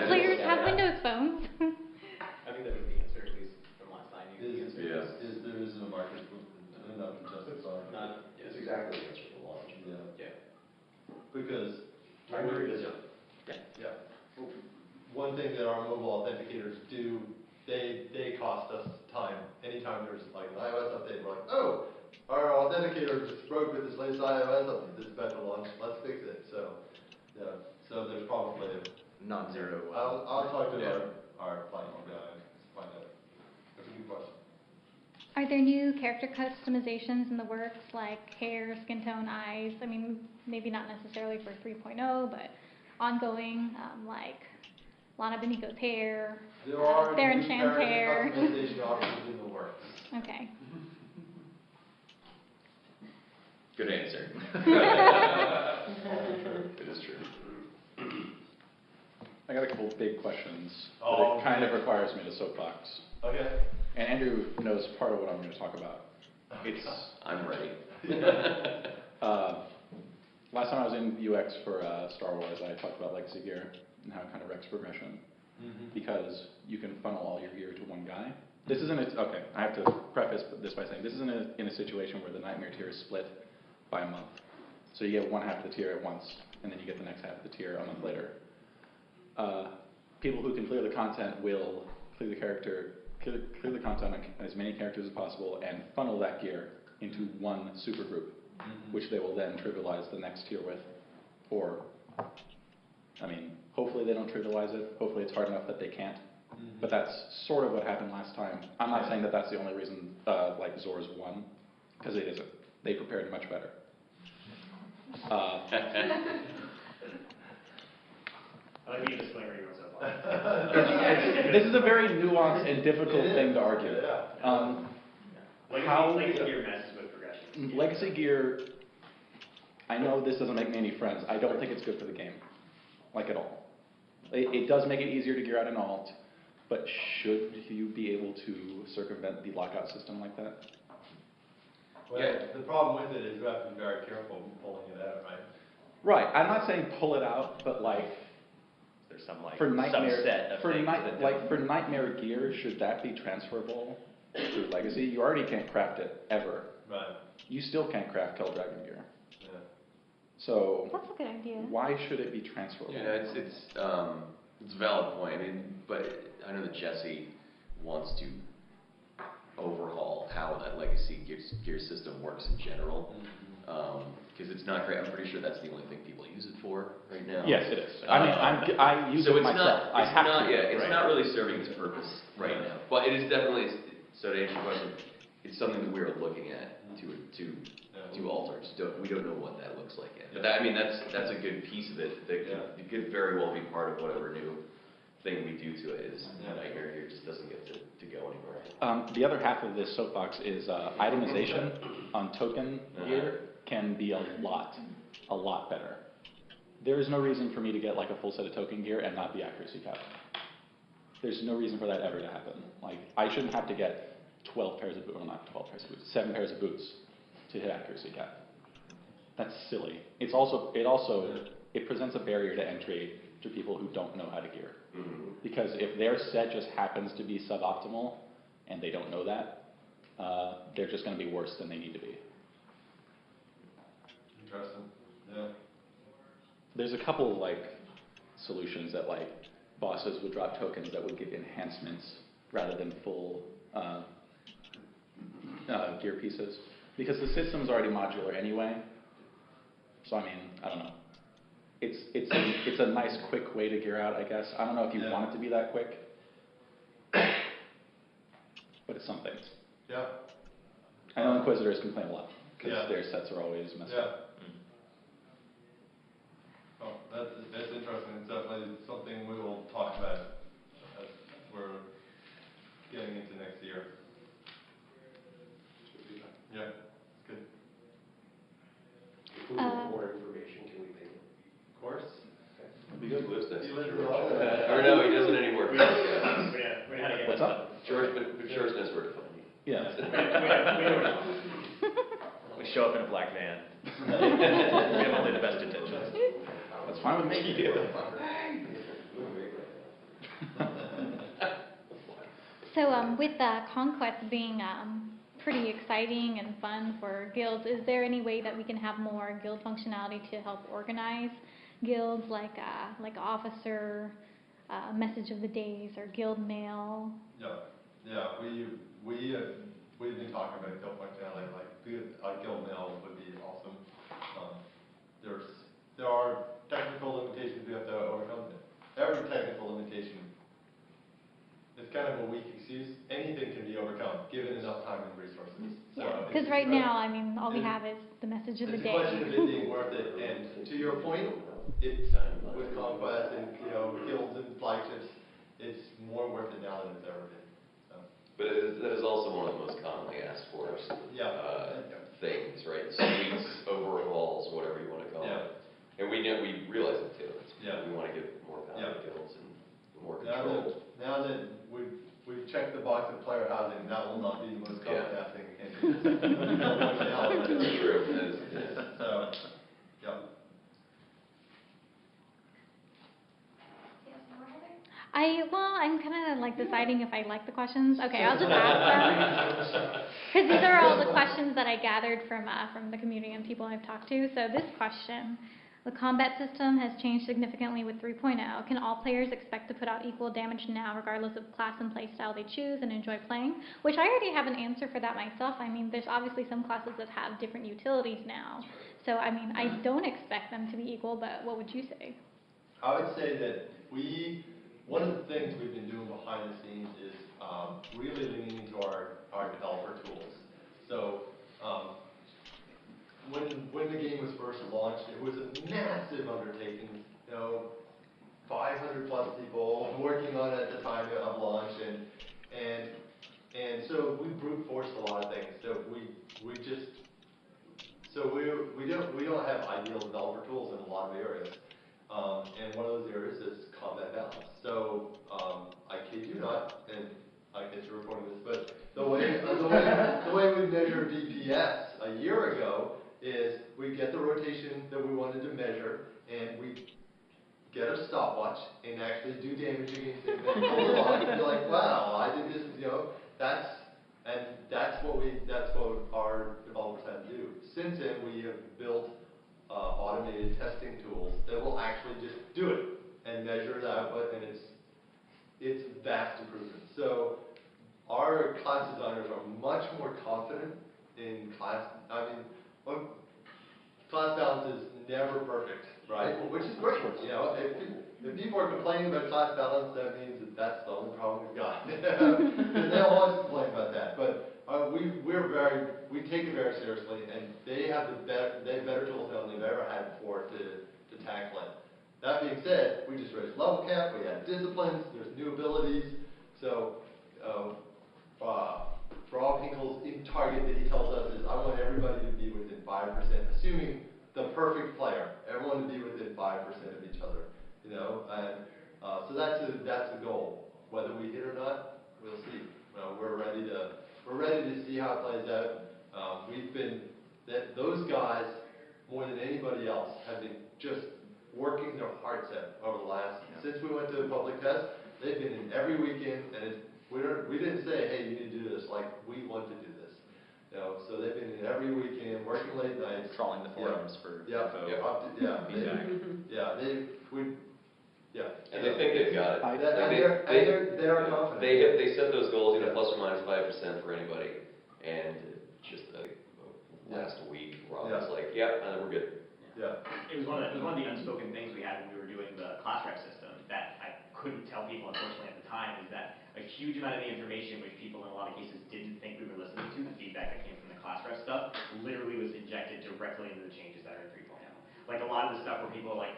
players have Windows phones. I think that was the answer, at least from last time. Is there isn't a market enough to justify? It's exactly the answer for launch. Yeah. Because I agree with you. Yeah. One thing that our mobile authenticators do, they cost us time. Anytime there's like an iOS update, we're like, oh, our authenticator just broke with this latest iOS update. This is about to launch. Let's fix it. So, yeah. So there's probably non-zero. I'll talk to our platform guy and find out. That's a good question. Are there new character customizations in the works, like hair, skin tone, eyes? I mean, maybe not necessarily for 3.0, but ongoing, like Lana Beniko's hair, Theron Shan's hair. Customization options in the works. Okay. Good answer. It is true. I got a couple of big questions, but it kind of requires me to soapbox. Okay. And Andrew knows part of what I'm going to talk about. I'm ready. Last time I was in UX for Star Wars, I talked about Legacy Gear and how it kind of wrecks progression. Because you can funnel all your gear to one guy. This isn't okay, I have to preface this by saying this isn't in a situation where the Nightmare tier is split by a month. So you get one half of the tier at once, and then you get the next half of the tier a month later. People who can clear the content will clear the content on as many characters as possible and funnel that gear into one super group, which they will then trivialize the next tier with. Or, I mean, hopefully they don't trivialize it. Hopefully it's hard enough that they can't. But that's sort of what happened last time. I'm not saying that that's the only reason like Zor's won, because it isn't. They prepared much better. I like the disclaimer you wrote so far. This is a very nuanced and difficult thing to argue. Legacy Gear messes with progression. Legacy Gear, I know this doesn't make me any friends. I don't think it's good for the game, like at all. It does make it easier to gear out an alt, but should you be able to circumvent the lockout system like that? Well, the problem with it is you have to be very careful pulling it out, right? Right. I'm not saying pull it out, but like there's some like for Nightmare, subset of things for Nightmare Gear, should that be transferable to Legacy? You already can't craft it ever. Right. You still can't craft Hell Dragon Gear. Yeah. So that's a good idea. Why should it be transferable? Yeah, it's a valid point. I mean, but I know that Jesse wants to overhaul how that Legacy gear system works in general. Because it's not great. I'm pretty sure that's the only thing people use it for right now. Yes, it is. I mean, I use it myself. It's not really serving its purpose right now. But it is definitely, so to answer your question, it's something that we're looking at to alter. We don't know what that looks like yet. But that, I mean, that's a good piece of it that could very well be part of whatever new thing we do to it is Nightmare here just doesn't get to go anywhere. The other half of this soapbox is itemization on token gear can be a lot better. There is no reason for me to get like a full set of token gear and not be accuracy capped. There's no reason for that ever to happen. Like, I shouldn't have to get 12 pairs of boots, well, not 12 pairs of boots, 7 pairs of boots to hit accuracy cap. That's silly. It presents a barrier to entry to people who don't know how to gear. Because if their set just happens to be suboptimal and they don't know that, they're just going to be worse than they need to be. Interesting. Yeah. There's a couple of like solutions that like bosses would drop tokens that would give enhancements rather than full gear pieces, because the system's already modular anyway. So I mean, I don't know. It's a nice quick way to gear out, I guess. I don't know if you want it to be that quick, but it's something. Yeah. I know Inquisitors complain a lot because their sets are always messed up. Oh, that's interesting. It's definitely something we will talk about as we're getting into next year. Yeah, good. If we want more information, can we pay? Of course. Because he lives next to lives George. in Or no, he doesn't anymore. What's up? George, but George knows where to find you. Yeah. We show up in a black van. We have only the best intentions. That's fine with me. So with Conquest being pretty exciting and fun for guilds, is there any way that we can have more guild functionality to help organize guilds, like officer message of the days or guild mail? Yeah. We've been talking about guild functionality, like guild mail would be awesome. There are technical limitations we have to overcome. Every technical limitation is kind of a weak excuse. Anything can be overcome, given enough time and resources. Yeah, because right now, I mean, all we have is the message of the day. It's a question of it being worth it. And to your point, it's with Conquest and guilds and flagships, it's more worth it now than it's ever been. So. But that is also one of the most commonly asked for things, right? Suites, overhauls, whatever you want to call it. And we realize it too. We want to give more value to guilds and more control. Now that we've checked the box of player housing, that will not be the most common asking. That's true. So, I'm kind of like deciding if I like the questions. Okay, I'll just ask them. Because these are all the questions that I gathered from the community and people I've talked to. So this question, the combat system has changed significantly with 3.0. Can all players expect to put out equal damage now, regardless of class and play style they choose and enjoy playing? Which I already have an answer for that myself. I mean, there's obviously some classes that have different utilities now. So, I mean, I don't expect them to be equal, but what would you say? I would say that one of the things we've been doing behind the scenes is really leaning into our developer tools. So when the game was first launched, it was a massive undertaking. 500 plus people working on it at the time of launch, and so we brute forced a lot of things. So we don't have ideal developer tools in a lot of areas. And one of those areas is combat balance. So I kid you not, and I guess you're recording this, but the way we measure DPS a year ago is we get the rotation that we wanted to measure, and we get a stopwatch and actually do damage against it, and then pull it off, and be like, wow, I did this, that's what our developers had to do. Since then, we have built automated testing tools that will actually just do it and measure the output, and it's vast improvement. So our class designers are much more confident in class. I mean, class balance is never perfect, right? Which is great. If people are complaining about class balance, that means that's the only problem we've got. And they'll always complain about that. But we take it very seriously, and they have better tools now than they've ever had before to tackle it. That being said, we just raised level cap, we had disciplines, there's new abilities. So, Rob Hinkle's target that he tells us is, I want everybody to be within 5%, assuming the perfect player, everyone to be within 5% of each other, you know, and so that's the goal. Whether we hit or not, we'll see. We're ready to see how it plays out. Those guys, more than anybody else, have been just working their hearts out over the last, since we went to the public test, they've been in every weekend, and we didn't say, hey, you need to do this, like, we want to do this. You know, so they've been in every weekend, working late nights. Trawling the forums for info. And they think they've got it. They're confident. They set those goals, plus or minus 5% for anybody. And just last week, Rob was like, we're good. Yeah. It was one of the unspoken things we had when we were doing the class rep system that I couldn't tell people, unfortunately, at the time, is that a huge amount of the information which people in a lot of cases didn't think we were listening to, the feedback that came from the class rep stuff, literally was injected directly into the changes that are in 3.0. Like a lot of the stuff where people are like,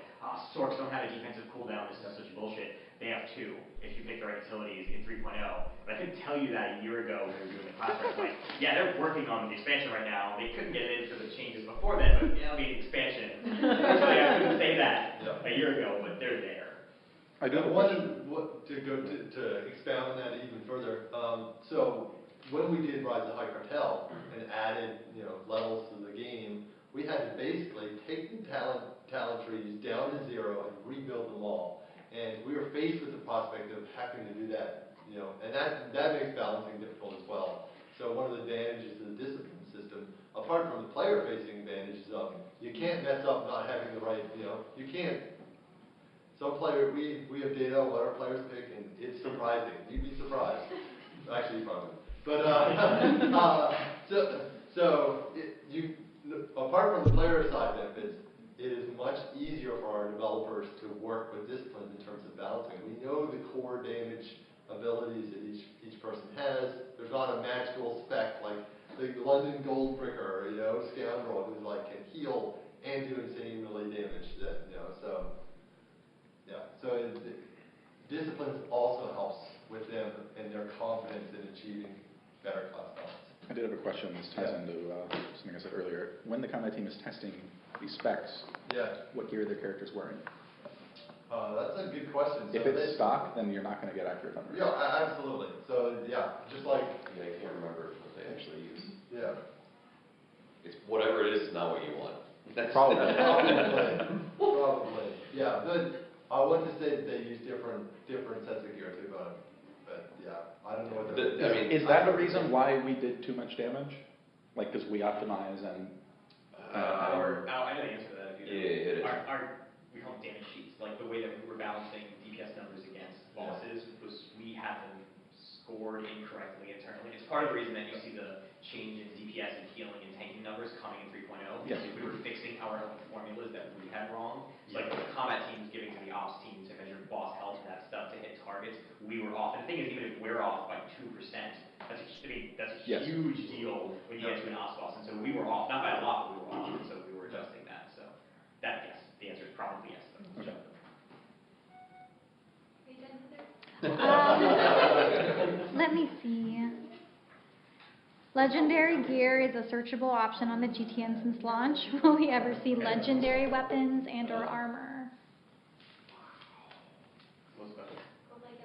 Sorks don't have a defensive cooldown, this is such bullshit. They have 2 if you pick the right utilities in 3.0. But I couldn't tell you that a year ago when we were doing the class rep. Like, they're working on the expansion right now. They couldn't get it in for the changes before then, but expansion. Unfortunately, I couldn't say that a year ago, but they're there. I don't want to expound on that even further. So when we did Rise of High Cartel and added levels to the game, we had to basically take the talent trees down to 0 and rebuild them all. And we were faced with the prospect of having to do that, and that makes balancing difficult as well. So one of the advantages of the discipline system, apart from the player-facing advantages of you can't mess up not having the right, you can't. Some player, we have data on what our players pick, and it's surprising. You'd be surprised. Actually, you probably would. But apart from the player side benefits, it is much easier for our developers to work with disciplines in terms of balancing. We know the core damage abilities that each person has. There's not a magical spec like the London Goldbricker, scoundrel who can heal and do insane melee damage. So disciplines also helps with them and their confidence in achieving better class balance. I did have a question. This ties into something I said earlier. When the combat team is testing these specs, what gear are their characters wearing? That's a good question. If it's stock, then you're not going to get accurate numbers. Yeah, absolutely. So just like I can't remember what they actually use. Yeah. It's whatever it is, not what you want. That's probably. Probably. Yeah. I wouldn't say that they use different sets of gear too, but I don't know what is that the reason why we did too much damage? Like, because we optimize and. I know the answer to that. Hit it. We call them damage sheets. Like the way that we were balancing DPS numbers against bosses was we had them scored incorrectly internally. It's part of the reason that you see the change in DPS and healing and tanking numbers coming in 3.0. Because we were fixing our own formulas that we had wrong. So like the combat team was giving to the ops team to measure boss health and that stuff to hit targets. We were off. And the thing is, even if we're off by 2%, that's a huge deal when you get to an ops boss. And so we were off, not by a lot, but we were off. And so we were adjusting that. So the answer is probably yes. Okay. Let me see. Legendary gear is a searchable option on the GTN since launch. Will we ever see legendary weapons and or armor?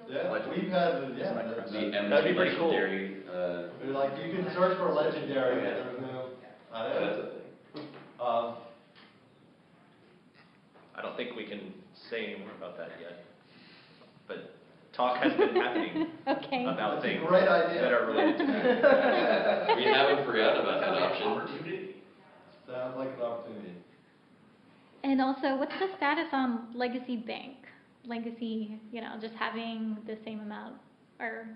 Yeah, we've had that'd be pretty legendary. Cool. You can search for legendary and remove. That's a thing. I don't think we can say any more about that yet, but talk has been happening about things that are related to that. We haven't forgotten about that option. Sounds like an opportunity. And also, what's the status on Legacy Bank? Legacy, just having the same amount or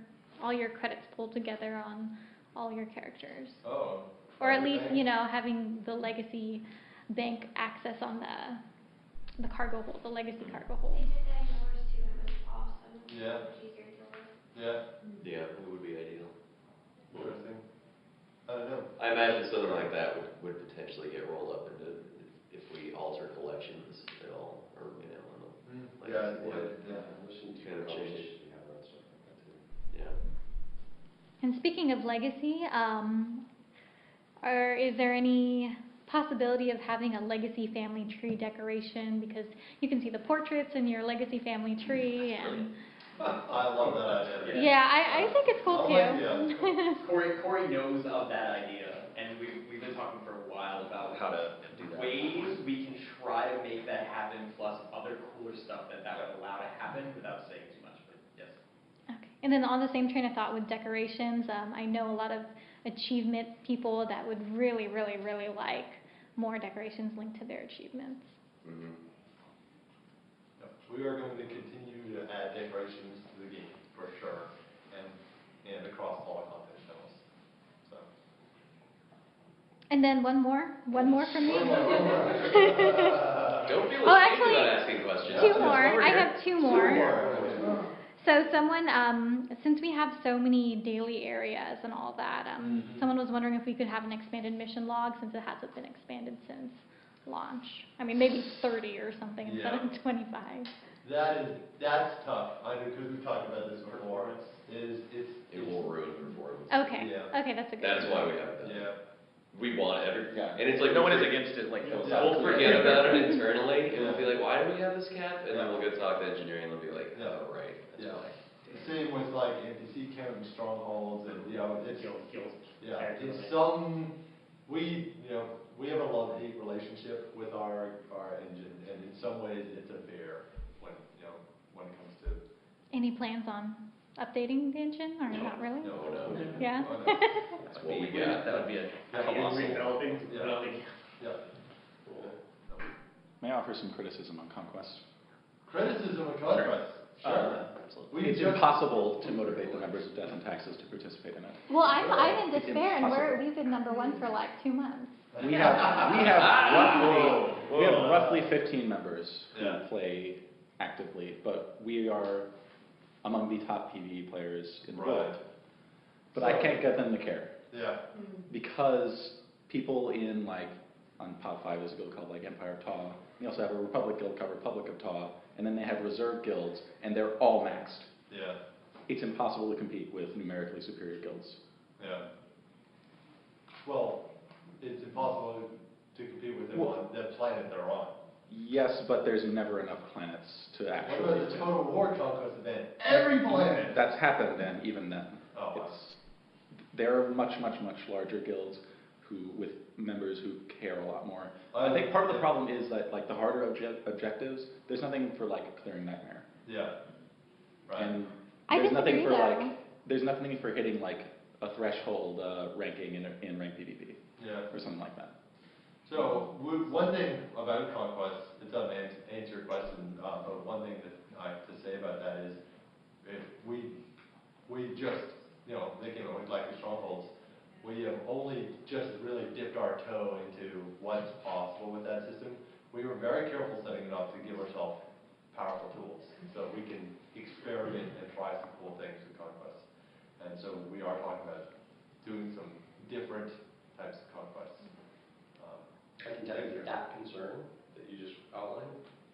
all your credits pulled together on all your characters. Oh. Or at least, having the Legacy Bank access on the cargo hold, the Legacy cargo hold. They did that in yours too, and it was awesome. Yeah. Much easier to deal with. Yeah, it would be ideal. Interesting. I don't know. I imagine something like that would potentially get rolled up into if we alter collections at all, or Like, Yeah, listen to your conversation you have around stuff like that too. Yeah. And speaking of legacy, is there any possibility of having a legacy family tree decoration? Because you can see the portraits in your legacy family tree, and I love that idea. yeah, I think it's cool too. Corey knows of that idea, and we've been talking for a while about how to do that. Ways we can try to make that happen, plus other cooler stuff that would allow to happen without saying too much. But yes. Okay. And then on the same train of thought with decorations, I know a lot of achievement people that would really, really, really like more decorations linked to their achievements. Mm-hmm. Yep. We are going to continue to add decorations to the game for sure, and across all content channels. So. And then one more from me. Don't feel Oh, ashamed actually, about asking questions. two more. I have two more. So someone, since we have so many daily areas and all that, someone was wondering if we could have an expanded mission log since it hasn't been expanded since launch. I mean, maybe 30 or something instead of 25. That's tough. I know because we've talked about this before. It will ruin performance. Okay. Yeah. Okay, that's a good. That's why we have that. Yeah. We want and it's like No one is against it, like, we'll forget about it internally, and we'll be like, why do we have this cap? And then we'll go talk to engineering, and they'll be like, oh, right, that's why. Same with like NPC counting strongholds, and it's it's we have a love-hate relationship with our engine, and in some ways it's a bear when it comes to. Any plans on updating the engine, or not really? No. Yeah. That's what we got. That would be a colossal. May I offer some criticism on Conquest? Criticism of Conquest? Sure. It's impossible to motivate the members of Death and Taxes to participate in it. Well, I'm in It's despair, and impossible. we've been number one for like 2 months. We have roughly 15 members who play actively, but we are among the top PvE players in the world. But I can't get them to care. Yeah. Because people in on POW 5 there's a guild called Empire of Taw. We also have a Republic guild called Republic of Taw, and then they have reserve guilds, and they're all maxed. Yeah. It's impossible to compete with numerically superior guilds. Yeah. Well, it's impossible to compete with them on the planet they're on. Yes, but there's never enough planets to actually. What about the Total War Conquest event? Every planet. That's happened, and even then, wow. There are much, much, much larger guilds with members who care a lot more. I think part of the problem is that the harder objectives, there's nothing for clearing Nightmare. Yeah. Right. And I there's nothing disagree, for though. there's nothing for hitting a threshold ranking in ranked PvP. Yeah. Or something like that. So one thing about Conquest, it doesn't answer your question, but one thing that I have to say about that is, if we just thinking of the strongholds, we have only just really dipped our toe into what's possible with that system. We were very careful setting it up to give ourselves powerful tools, so we can experiment and try some cool things with Conquest. And so we are talking about doing some different types of conquests. I can tell you that concern that you just outlined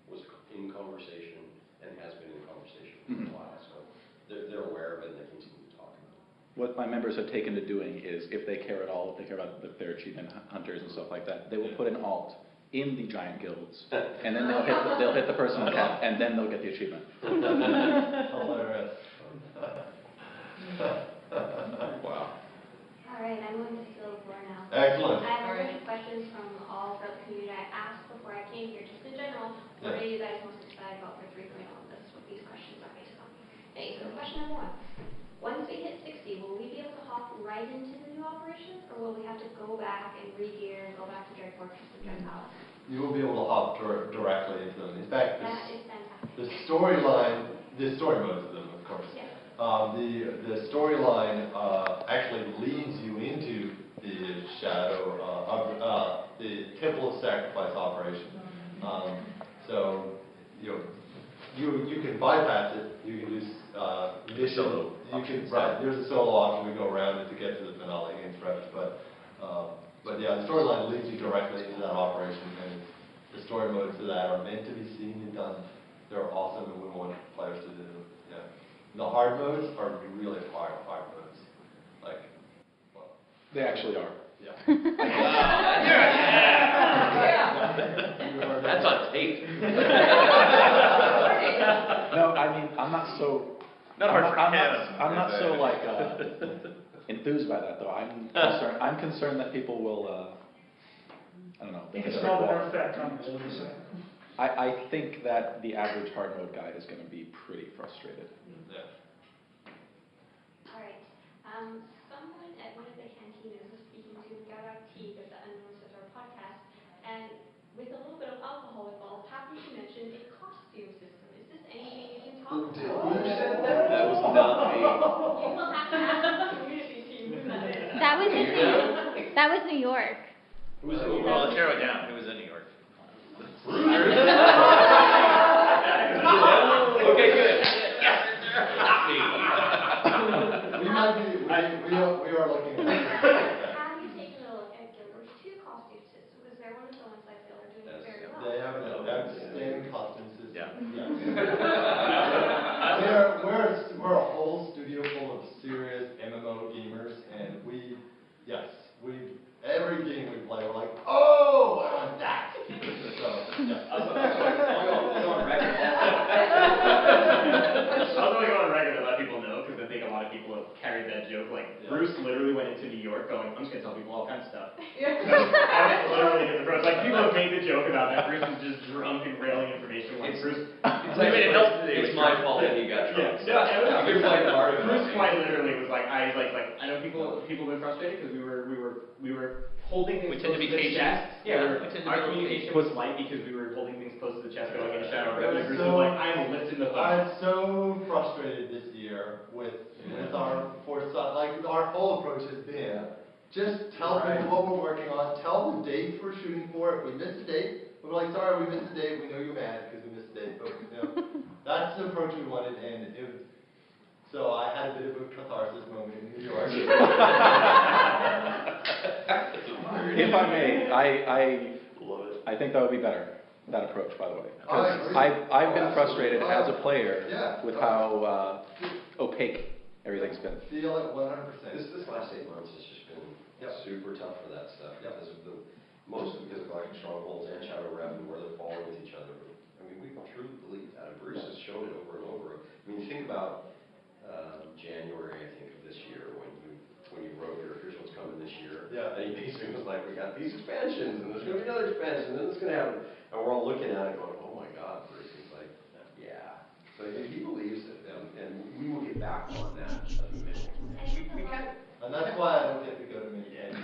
was in conversation and has been in conversation for a while. So they're aware of it and they continue to talk about it. What my members have taken to doing is, if they care at all, if they care about their achievement hunters and stuff like that, they will put an alt in the giant guilds, and then they'll hit the personal cap, and then they'll get the achievement. Hilarious. Wow. All right, I'm going to fill the floor now. Excellent. I have a bunch of questions from all throughout the community. I asked before I came here, just in general, what are you guys most excited about for 3.0? This is what these questions are based on. Okay, so question number 1. Once we hit 60, will we be able to hop right into the new operations, or will we have to go back and re-gear and go back to Dread Fortress and Dread Palace? You will be able to hop directly into them. In fact, That is fantastic. the storyline, the story modes of them, of course. Yeah. The storyline actually leads you into the shadow of the Temple of Sacrifice operation. So you can bypass it. You can do mission. There's a solo option. We go around it to get to the finale against Reps, but yeah, the storyline leads you directly into that operation, and the story modes of that are meant to be seen and done. they're awesome and we want players to do. Yeah. The hard modes are really hard modes. Like, well, They actually are. yeah. That's on tape. No, I mean, I'm not so. Not hard for him. I'm not so like enthused by that though. I'm concerned that people will. I don't know. You can smell the nerf effect on this, what do you say? I think that the average hard mode guy is going to be pretty frustrated. Yeah. All right. Someone at one of the cantinas was speaking to Garak Teague of the Unknown Sister podcast, and with a little bit of alcohol involved, happened to mention a costume system. Is this anything you can talk about? That was not me. You will have to ask the community team who that is. That was New York. Well, let's narrow it down. Who was in New York? Okay, good. Not me. We might be, we are looking at Have you taken a look at Gilbert's 2 costume system? Because they're one of the ones I feel are doing very well. They have an outstanding costume system. Yeah. We're a whole studio full of serious MMO gamers, and every game we play, we're like, oh, I want that. So, yeah. I was going to go on record to let people know, because I think a lot of people have carried that joke. Like, Bruce literally went into New York going, I'm just going to tell people all kinds of stuff. I literally did the approach. Like, people have made the joke about that. Bruce is just drunk and railing information. Like, Bruce... It's my fault that you got drunk. Yeah, You're quite part of it. Bruce quite literally was like, I know people have been frustrated because we were holding things We tend to be close to the patient. chest. Yeah, our communication was light because we were holding things close to the chest going into shadow. Bruce was like, I'm lifting the phone. I'm so frustrated this year with our foresight. Like, our whole approach has been, just tell people what we're working on, tell the dates we're shooting for. If we miss a date, we're like, sorry, we missed a date. We know you're mad because we missed a date. But, that's the approach we wanted, and so I had a bit of a catharsis moment in New York. If I may, I think that would be better, that approach, by the way. Because I've been frustrated as a player with how opaque everything's been. Feel it 100%. This last 8 months has just been super tough for that stuff because of mostly because of Galactic Strongholds and Shadow Rev and where they're falling with each other. I mean, we truly believe that, and Bruce has shown it over and over. I mean, you think about January, I think, of this year when you wrote here's what's coming this year. Yeah. And he basically was like, we got these expansions, and there's going to be another expansion, and then it's going to happen. And we're all looking at it going, oh my God, Bruce. He's like, yeah. So he believes it, and we will get back on that in the middle. And that's why I don't get to go to many games.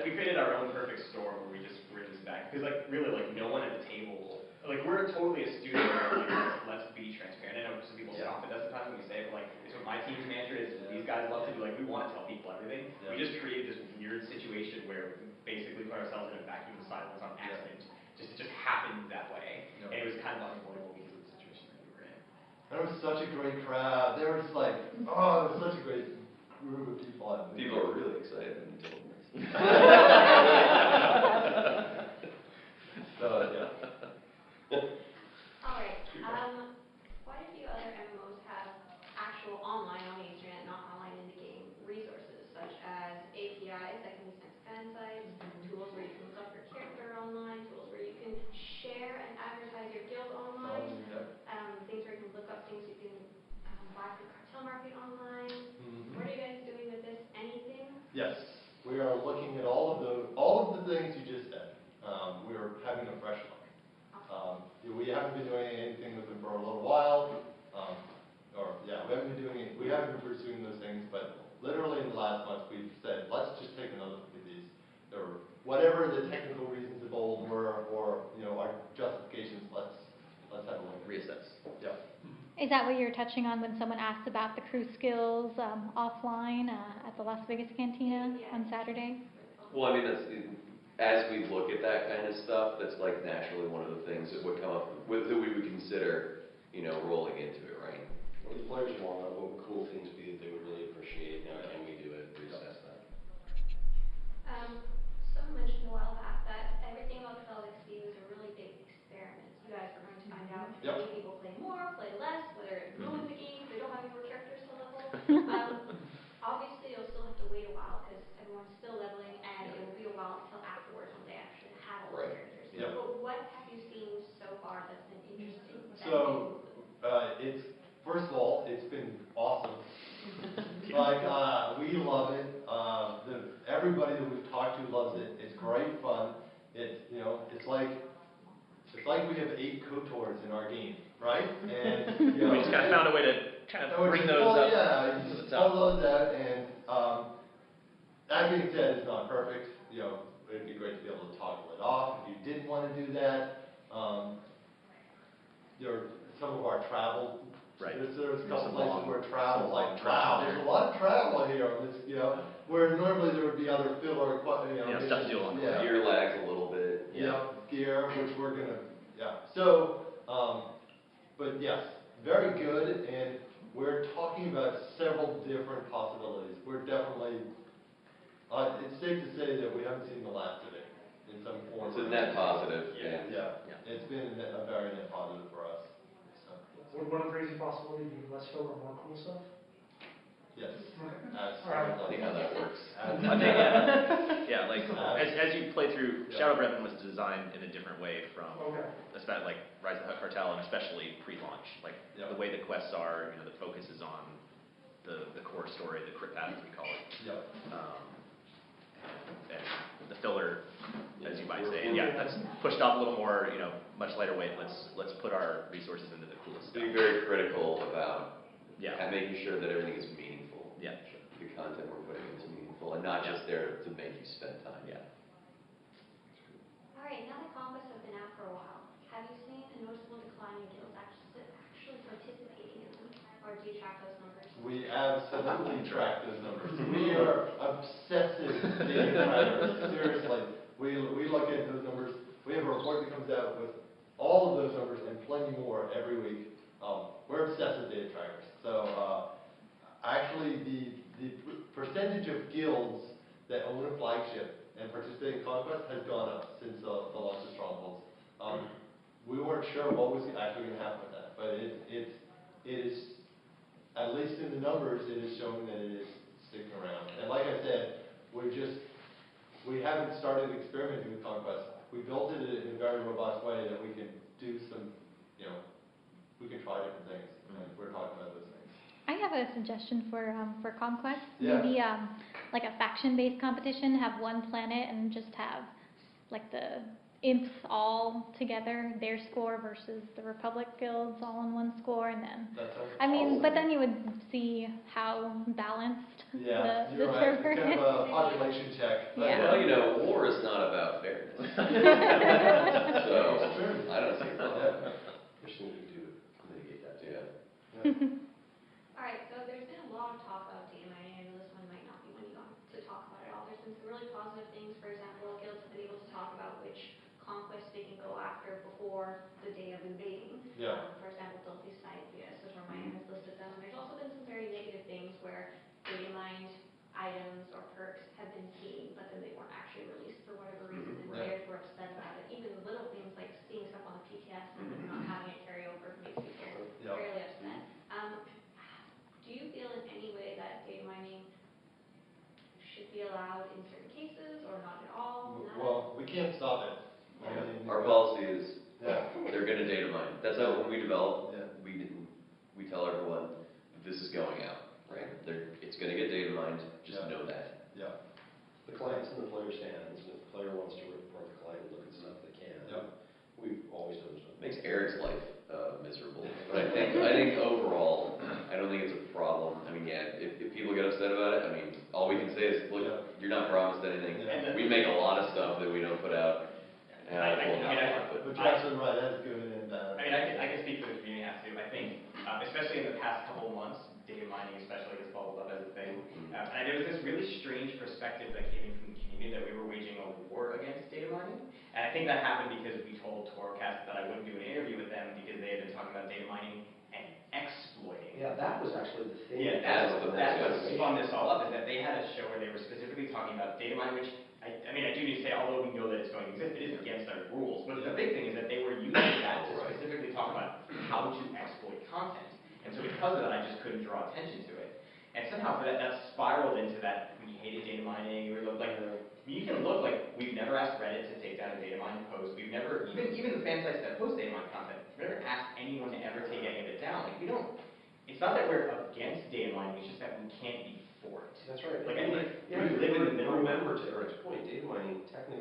We created our own perfect storm where we just bring this back. Because, like, really, like, no one at the table, like, we're totally a studio where, like, let's be transparent. I know some people scoff at us sometimes when we say it, but, like, it's what my team's mantra is. These guys love to do, like, we want to tell people everything. Yeah. We just created this weird situation where we basically put ourselves in a vacuum of silence on accident. It just happened that way. Yeah. And it was kind of unavoidable because of the situation that we were in. And it was such a great crowd. They were just like, oh, it was such a great group of people. People were really excited when you told them this. So, yeah. All right. Quite a few other MMOs have actual online on the internet, not online in the game, resources such as APIs that can be sent to fan sites, tools where you can look up your character online, tools where you can share and advertise your guild online, things where you can look up things you can buy from Cartel Market online. What are you guys doing with this? Anything? Yes, we are looking at all of the things you just said. We are having a fresh look. We haven't been doing anything with them for a little while. We haven't been pursuing those things, but literally in the last month we've said, let's just take another look at these. Or whatever the technical reasons of old were, or our justifications, let's have a look. Reassess. Yeah. Is that what you're touching on when someone asked about the crew skills offline at the Las Vegas Cantina on Saturday? Well, I mean, as we look at that kind of stuff, that's like naturally one of the things that would come up with that we would consider, rolling into it, right? What do the players want? What would cool things be that they would really appreciate? Can we do it? Reassess that. Someone mentioned a while back that everything about 12XP was a really big experiment. everybody that we've talked to loves it. It's great fun. It's like we have 8 KOTORs in our game, right? And we just kind of found a way to kind of bring those up. Yeah, you just pull those out, and that being said, it's not perfect. It'd be great to be able to toggle it off if you didn't want to do that. There are some of our travel. Right. There's a couple places where travel, like, wow, there's a lot of travel here on this, where normally there would be other filler, stuff to do on gear lags a little bit. Gear, which we're gonna, So, but yes, very good, and we're talking about several different possibilities. We're definitely, it's safe to say that we haven't seen the last of it in some form. It's a net positive. Yeah. It's been a very net positive for us. Would one crazy possibility be less filler and more cool stuff? Yes. I think how that works. I think, like, as you play through, Shadow Brethren was designed in a different way from, especially like Rise of the Hutt Cartel, and especially pre-launch. Like, the way the quests are, the focus is on the core story, the crit path, as we call it. And the filler, as you might say, that's pushed off a little more, much lighter weight. Let's put our resources into the coolest stuff. Being very critical about and making sure that everything is meaningful. The content we're putting in is meaningful and not just there to make you spend time. Alright, now that conquests have been out for a while, have you seen a noticeable decline in guilds actually participating in them? Or do you track those numbers? We absolutely track those numbers. We are obsessive data trackers. Seriously. We look at those numbers. We have a report that comes out with all of those numbers and plenty more every week. We're obsessive data trackers. So actually the percentage of guilds that own a flagship and participate in Conquest has gone up since the launch of Strongholds. We weren't sure what was actually going to happen with that, but it is, at least in the numbers, it is showing that it is sticking around. And like I said, we haven't started experimenting with Conquest. We built it in a very robust way that we can do some, we can try different things. And we're talking about those things. I have a suggestion for Conquest. Yeah. Maybe like a faction-based competition, have one planet and just have like the imps all together, their score versus the Republic guilds all in one score, and then but then you would see how balanced the server is. It's kind of a population check. Well, war is not about fairness. So I don't see a problem. There's something to do to mitigate that too. Alright, so there's been a lot of talk about data mining. I know this one might not be one you want to talk about at all. There's been some really positive things. For example, guilds have been able to talk about which conquest they can go after before the day of invading. For example, Filthy Sight, Satormine has listed them. There's also been some very negative things where data mined items or perks have been seen, but then they weren't actually released for whatever reason, and players were upset about it. Even little things like seeing stuff on the PTS and then not having it carry over makes people fairly upset. Do you feel in any way that data mining should be allowed in certain cases or not at all? Well, we can't stop it. Our policy is they're going to data mine. That's how when we develop, we tell everyone this is going out, right? It's going to get data mined. Just know that. The client's in the player's hands. If the player wants to report the client and look at stuff, they can. We've always done so. Makes Eric's life miserable. But I think overall, I don't think it's a problem. I mean, if people get upset about it, I mean, all we can say is, look, you're not promised anything. We make a lot of stuff that we don't put out. But Jackson, right, that's good and bad. I can speak for the community as too. I think, especially in the past couple of months, data mining especially has bubbled up as a thing. And there was this really strange perspective that came in from the community that we were waging a war against data mining. And I think that happened because we told Torcast that I wouldn't do an interview with them because they had been talking about data mining and exploiting. Yeah, that was actually the thing. Yeah, that's what spun this all up, is that they had a show where they were specifically talking about data mining, which I do need to say, although we know that it's going to exist, it is against our rules. But the big thing is that they were using that to specifically talk about how to exploit content. And so because of that, I just couldn't draw attention to it. And somehow that spiraled into that we hated data mining. We were like, you can look like we've never asked Reddit to take down a data mine post. We've never, even the fan sites that post data mine content, we've never asked anyone to ever take any of it down. Like, we don't, it's not that we're against data mining, it's just that we can't be for it. That's right. Like, we live in the middle. Remember to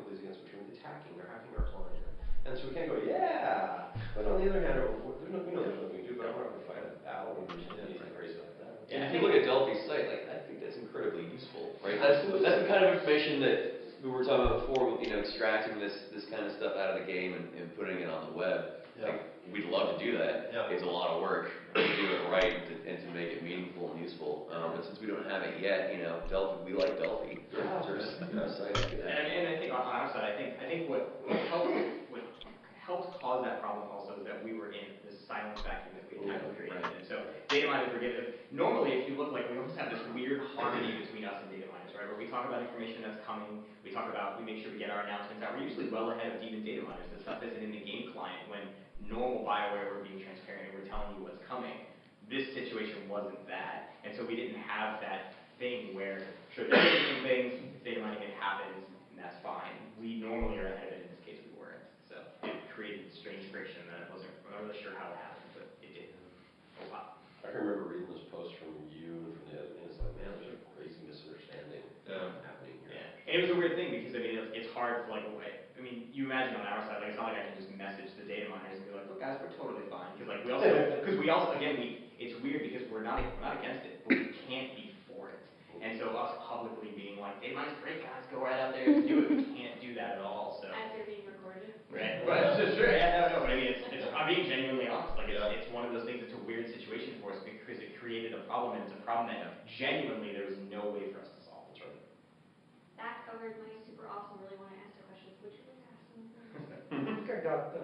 plays against, which are attacking, they're hacking our client. And so we can't go, yeah! But on the other hand, we know there's nothing we do, but I'm not going to fight a battle and do something crazy like that. And if you look at Delphi's site, like, I think that's incredibly useful, right? That's the kind of information that we were talking about before with, extracting this kind of stuff out of the game and putting it on the web. Yeah. Like, we'd love to do that. Yeah. It's a lot of work to do it right and to make it meaningful and useful. But since we don't have it yet, Delphi, we like Delphi. Yeah. And I think on our side, I think what helped cause that problem also is that we were in this silent vacuum that we had kind of created. And so data miners were given, normally if you look like we almost have this weird harmony between us and data miners, right? Where we talk about information that's coming, we make sure we get our announcements out. We're usually well ahead of even data miners. The stuff isn't in the game client when normal BioWare we're being transparent and we're telling you what's coming. This situation wasn't that. And so we didn't have that thing where, sure, there's different things, data mining, it happens, and that's fine. We normally are ahead of it. In this case, we weren't. So it created strange friction, and I'm not really sure how it happened, but it did. Oh, wow. I can remember reading this post from you and from the other, and it's like, man, there's a crazy misunderstanding happening here. Yeah. And it was a weird thing because, it's hard for, you imagine on our side, it's not like I can just message the data miners and be like, look, guys, we're totally fine. Because we also, it's weird because we're not against it, but we can't be for it. And so us publicly being like, data miners, great guys, go right out there and do it. We can't do that at all. So. As they're being recorded. Right. But sure. Yeah, no, but I'm being genuinely honest. It's one of those things. It's a weird situation for us because it created a problem, and it's a problem that genuinely there was no way for us to solve. That's right. That covered my super awesome. Really want to answer questions. Would you like to ask something? Okay, got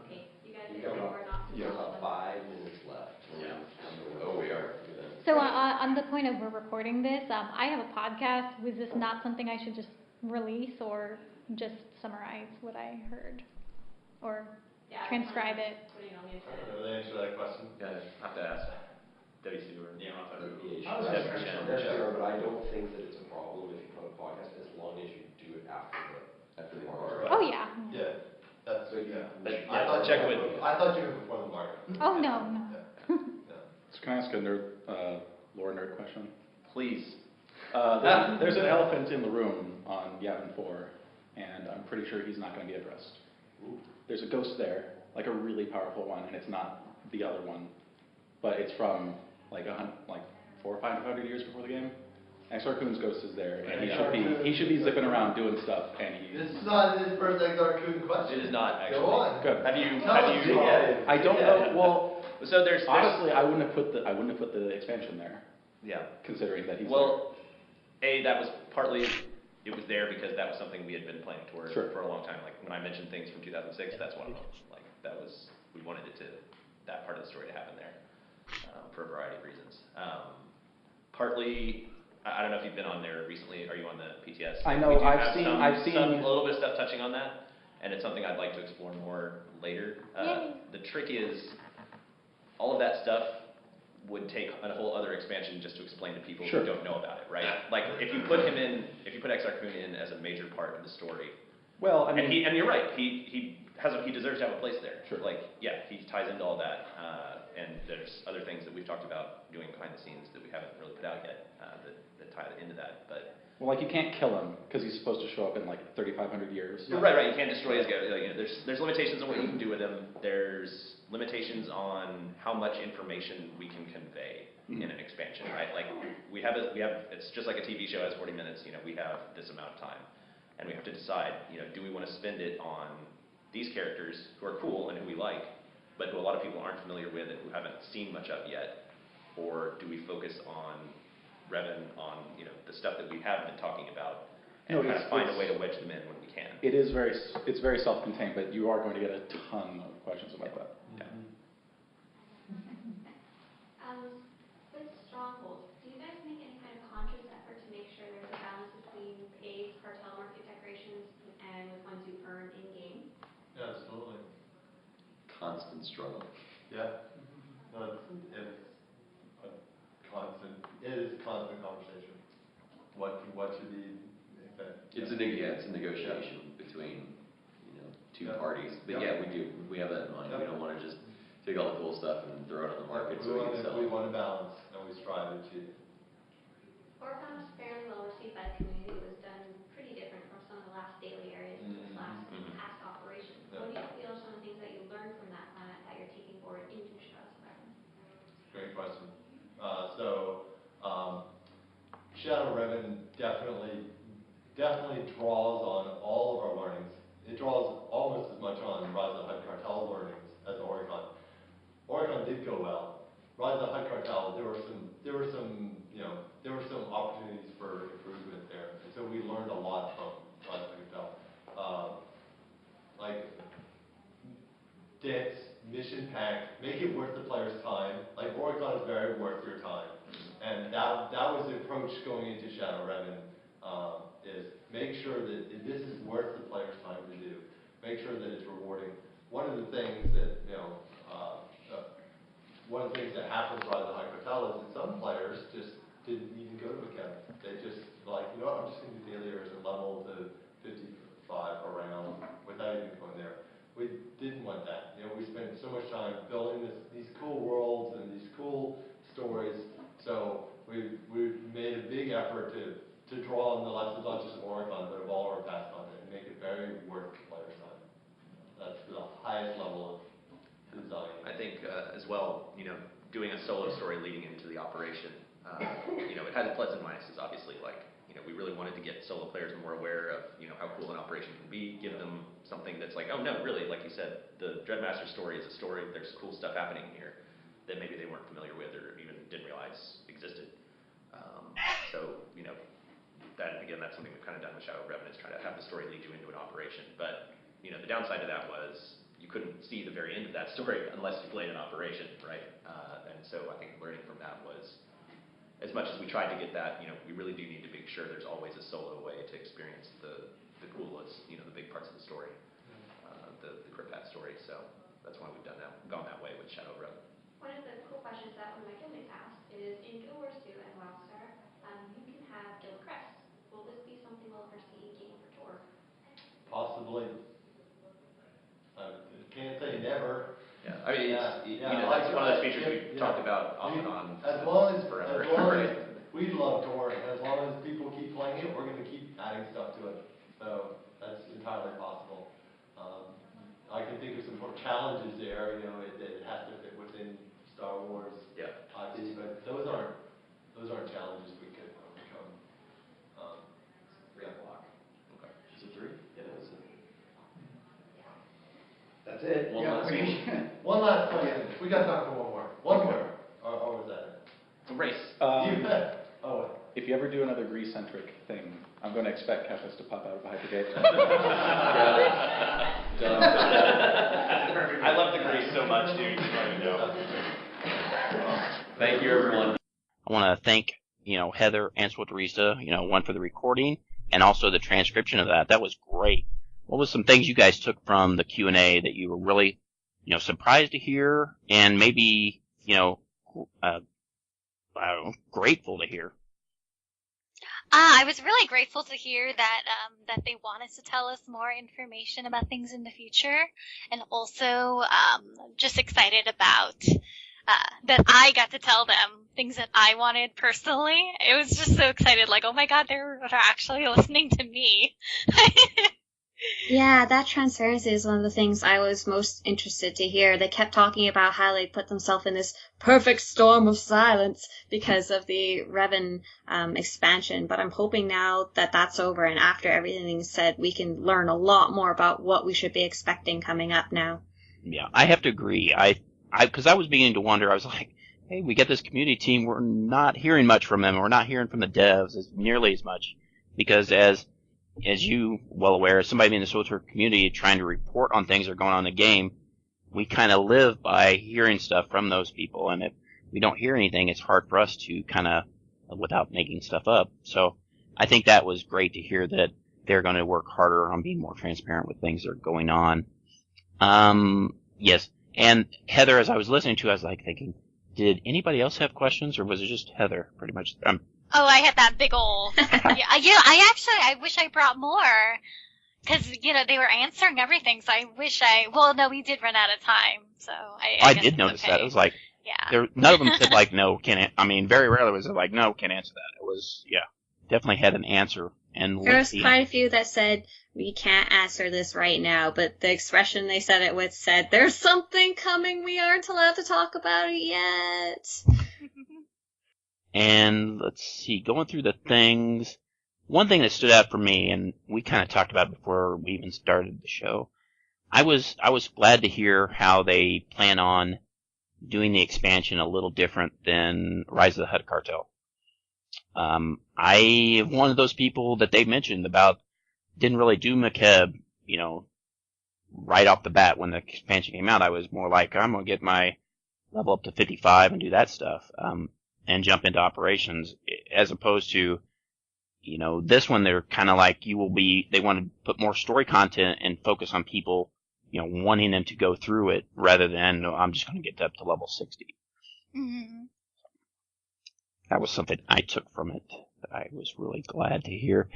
Okay, you guys are not. You have about 5 minutes left. Yeah. Oh, we are. So on the point of we're recording this, I have a podcast. Was this not something I should just release or just summarize what I heard? Or transcribe it? I don't know the answer to that question. Yeah, I have to ask WC or But I don't think that it's a problem if you put a podcast as long as you do it after the market. Oh yeah. Yeah. That's I thought you were before the market. Oh no. So can I ask a lore nerd question? Please. There's an elephant in the room on Yavin 4, and I'm pretty sure he's not going to be addressed. There's a ghost there, like a really powerful one, and it's not the other one, but it's from like 400 or 500 years before the game. Exar Kun's ghost is there, and he should be zipping around doing stuff, and This is not his first Exar Kun question. It is not actually. Go on. Good. Have you? I don't know. Well, so there's honestly, I wouldn't have put the expansion there. Yeah. Considering that he's that was partly. It was there because that was something we had been playing towards for a long time. Like when I mentioned things from 2006, that's one of them. Like we wanted that part of the story to happen there for a variety of reasons. Partly, I don't know if you've been on there recently. Are you on the PTS? I know. I've seen a little bit of stuff touching on that, and it's something I'd like to explore more later. The trick is all of that stuff would take a whole other expansion just to explain to people who don't know about it, right? Like if you put Exar Kun in as a major part of the story. Well, I mean, and you're right. He deserves to have a place there. Sure. He ties into all that, and there's other things that we've talked about doing behind the scenes that we haven't really put out yet that tie into that. But you can't kill him because he's supposed to show up in 3,500 years. Right. You can't destroy his guy. There's limitations on what you can do with him. There's limitations on how much information we can convey in an expansion, right? We have it's just like a TV show has 40 minutes. We have this amount of time, and we have to decide. Do we want to spend it on these characters who are cool and who we like, but who a lot of people aren't familiar with and who haven't seen much of yet, or do we focus on Revan, on the stuff that we have been talking about, and kind of find a way to wedge them in when we can. It's very self-contained, but you are going to get a ton of questions about that. Yeah. With Stronghold, do you guys make any kind of conscious effort to make sure there's a balance between paid cartel market decorations and with ones you earn in-game? Yeah, absolutely. Constant struggle. Yeah. No, it is a constant conversation. What should be It's a negotiation between two parties. But we have that in mind. We don't want to just take all the cool stuff and throw it on the market so we can sell it. We want to balance, and we strive to achieve. Orphan was fairly well received by the community. It was done pretty different from some of the last daily areas question. Shadow Revan definitely draws on all of our learnings. It draws almost as much on Rise of the Hutt Cartel learnings as Oricon. Oricon did go well. Rise of the Hutt Cartel, there were some opportunities for improvement there, and so we learned a lot from Rise of the Cartel. Like dense, mission packed, make it worth the player's time. Like Oricon is very worth your time, and that was the approach going into Shadow Revan. Is make sure that this is worth the player's time to do. Make sure that it's rewarding. One of the things that happens by the Hutt Cartel is that some players just didn't even go to academy. They just like, you know what, I'm just going to do daily errors and level to 55 around without even going there. We didn't want that. You know, we spent so much time building these cool worlds and these cool stories. So we made a big effort to draw on the lessons not just of Oricon, but of all our past content and make it very worth the player's time. That's the highest level of design. I think as well, doing a solo story leading into the operation, it has its pluses and minuses, obviously. Like, we really wanted to get solo players more aware of, how cool an operation can be, give them something that's like, oh no, really, like you said, the Dreadmaster story is a story, there's cool stuff happening here that maybe they weren't familiar with or even didn't realize existed. That, again, that's something we've kind of done with Shadow Revan, is try to have the story lead you into an operation. But, the downside to that was you couldn't see the very end of that story unless you played an operation, right? And so I think learning from that was, as much as we tried to get that, we really do need to make sure there's always a solo way to experience the coolest, the big parts of the story, the Crypt Path story. So that's why we've gone that way with Shadow Revan. One of the cool questions that one of my teammates asked is, in Guild Wars 2 and WildStar, you can have Guild Crest. Will this be something we'll ever see game for tour? Possibly. Can't say never. Yeah, I mean, that's one of those features we've talked about off and on forever. We love touring. As long as people keep playing it, we're going to keep adding stuff to it. So that's entirely possible. I can think of some more challenges there. It has to fit within Star Wars IP, but those aren't challenges we could overcome. 3 o'clock. Okay. Is it 3? Yeah, it is. That's it. One last question. We got time for one more. One more. Or was that it? A race. If you ever do another Grease-centric thing, I'm going to expect Kefis to pop out of a hypergate. I love the Grease so much, dude. Thank you, everyone. I want to thank, Heather and Swatarisa, one for the recording and also the transcription of that. That was great. What was some things you guys took from the Q&A that you were really, surprised to hear and maybe, grateful to hear? I was really grateful to hear that that they wanted to tell us more information about things in the future, and also just excited about that I got to tell them things that I wanted personally. It was just so excited, like, oh my god, they're actually listening to me. Yeah, that transparency is one of the things I was most interested to hear. They kept talking about how they put themselves in this perfect storm of silence because of the Revan expansion, but I'm hoping now that that's over and after everything's said, we can learn a lot more about what we should be expecting coming up now. Yeah, I have to agree. Because I was beginning to wonder, I was like, hey, we get this community team, we're not hearing much from them, we're not hearing from the devs nearly as much, because as you well aware, as somebody in the SWTOR community trying to report on things that are going on in the game, we kind of live by hearing stuff from those people, and if we don't hear anything, it's hard for us to kind of, without making stuff up. So I think that was great to hear that they're going to work harder on being more transparent with things that are going on. Yes, and Heather, as I was listening to, I was like thinking, did anybody else have questions, or was it just Heather, pretty much? Oh, I had that big ol'. I wish I brought more. Because, they were answering everything, so I wish we did run out of time, so I did notice that. It was like, none of them said, like, no, very rarely was it like, no, can't answer that. It was, definitely had an answer. And there was quite a few that said, we can't answer this right now, but the expression they said it with said, there's something coming, we aren't allowed to talk about it yet. And let's see, going through the things, one thing that stood out for me, and we kind of talked about it before we even started the show, I was glad to hear how they plan on doing the expansion a little different than Rise of the Hutt Cartel. I am one of those people that they mentioned about didn't really do McKeb, right off the bat when the expansion came out. I was more like, I'm going to get my level up to 55 and do that stuff, and jump into operations, as opposed to, this one they're kind of like, they want to put more story content and focus on people, wanting them to go through it rather than, I'm just going to get up to level 60. Mm-hmm. That was something I took from it that I was really glad to hear.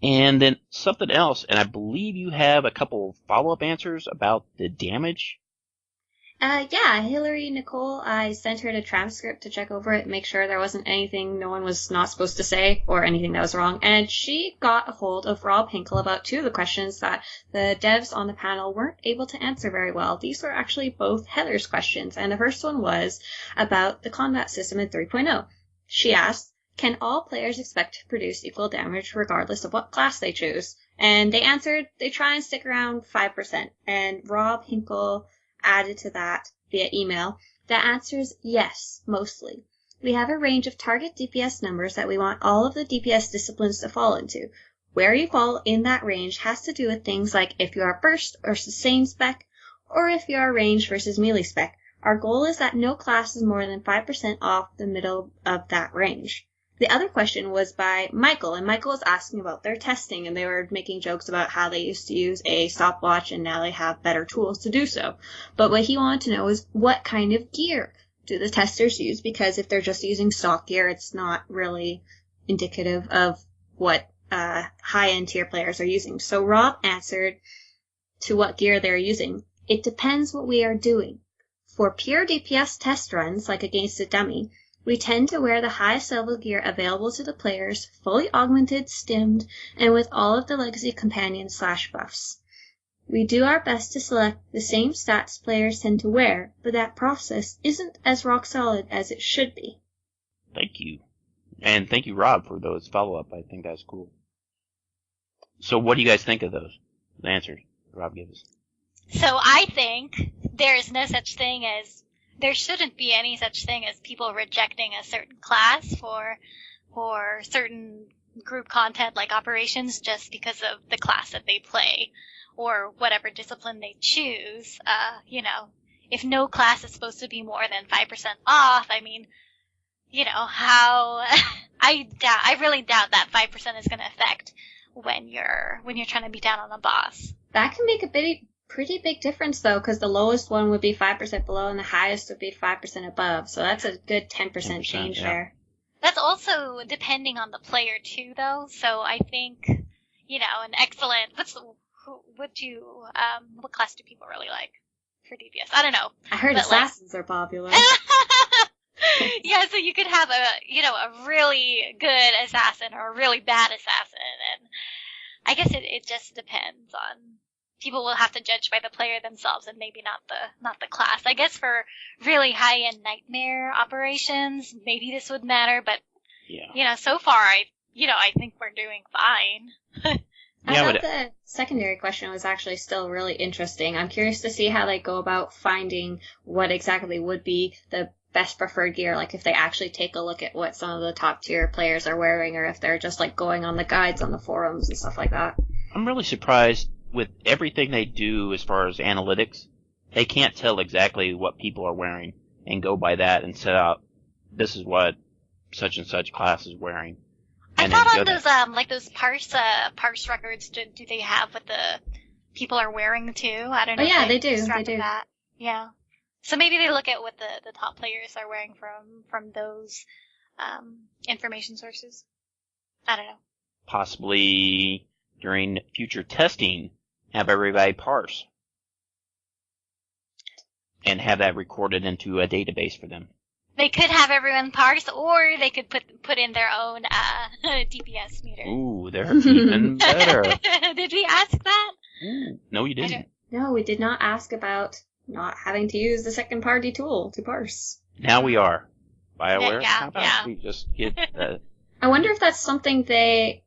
And then something else, and I believe you have a couple follow-up answers about the damage. Yeah, Hillary Nicole, I sent her the transcript to check over it, make sure there wasn't anything no one was not supposed to say or anything that was wrong. And she got a hold of Rob Hinkle about two of the questions that the devs on the panel weren't able to answer very well. These were actually both Heather's questions, and the first one was about the combat system in 3.0. She asked, can all players expect to produce equal damage regardless of what class they choose? And they answered they try and stick around 5%. And Rob Hinkle added to that via email, the answer is yes, mostly. We have a range of target DPS numbers that we want all of the DPS disciplines to fall into. Where you fall in that range has to do with things like if you are burst or sustain spec, or if you are range versus melee spec. Our goal is that no class is more than 5% off the middle of that range. The other question was by Michael, and Michael was asking about their testing, and they were making jokes about how they used to use a stopwatch and now they have better tools to do so. But what he wanted to know is what kind of gear do the testers use, because if they're just using stock gear, it's not really indicative of what high-end tier players are using. So Rob answered to what gear they're using. It depends what we are doing. For pure DPS test runs, like against a dummy, we tend to wear the highest level gear available to the players, fully augmented, stimmed, and with all of the legacy companions / buffs. We do our best to select the same stats players tend to wear, but that process isn't as rock solid as it should be. Thank you. And thank you, Rob, for those follow-up. I think that's cool. So what do you guys think of those answers Rob gave us? So I think there is no such thing as, there shouldn't be any such thing as people rejecting a certain class for certain group content like operations just because of the class that they play or whatever discipline they choose. If no class is supposed to be more than 5% off, I mean, how I really doubt that 5% is going to affect when you're trying to be down on a boss. That can make a pretty big difference, though, because the lowest one would be 5% below and the highest would be 5% above. So that's a good 10% change there. That's also depending on the player, too, though. So I think, an excellent, what class do people really like for DPS? I don't know. I heard assassins are popular. Yeah, so you could have a really good assassin or a really bad assassin, and I guess it just depends on, people will have to judge by the player themselves and maybe not the class. I guess for really high-end nightmare operations, maybe this would matter, but so far I think we're doing fine. I thought the secondary question was actually still really interesting. I'm curious to see how they go about finding what exactly would be the best preferred gear, like if they actually take a look at what some of the top tier players are wearing, or if they're just like going on the guides on the forums and stuff like that. I'm really surprised with everything they do as far as analytics. They can't tell exactly what people are wearing and go by that and set out, this is what such and such class is wearing. I thought on those those parse records, do they have what the people are wearing too? I don't know. Oh yeah, they do. They do. That. Yeah. So maybe they look at what the top players are wearing from those information sources. I don't know. Possibly during future testing, have everybody parse and have that recorded into a database for them. They could have everyone parse, or they could put in their own DPS meter. Ooh, they're even better. Did we ask that? Ooh, no, you didn't. No, we did not ask about not having to use the second-party tool to parse. Now we are. BioWare? Yeah, How about yeah. we just get I wonder if that's something they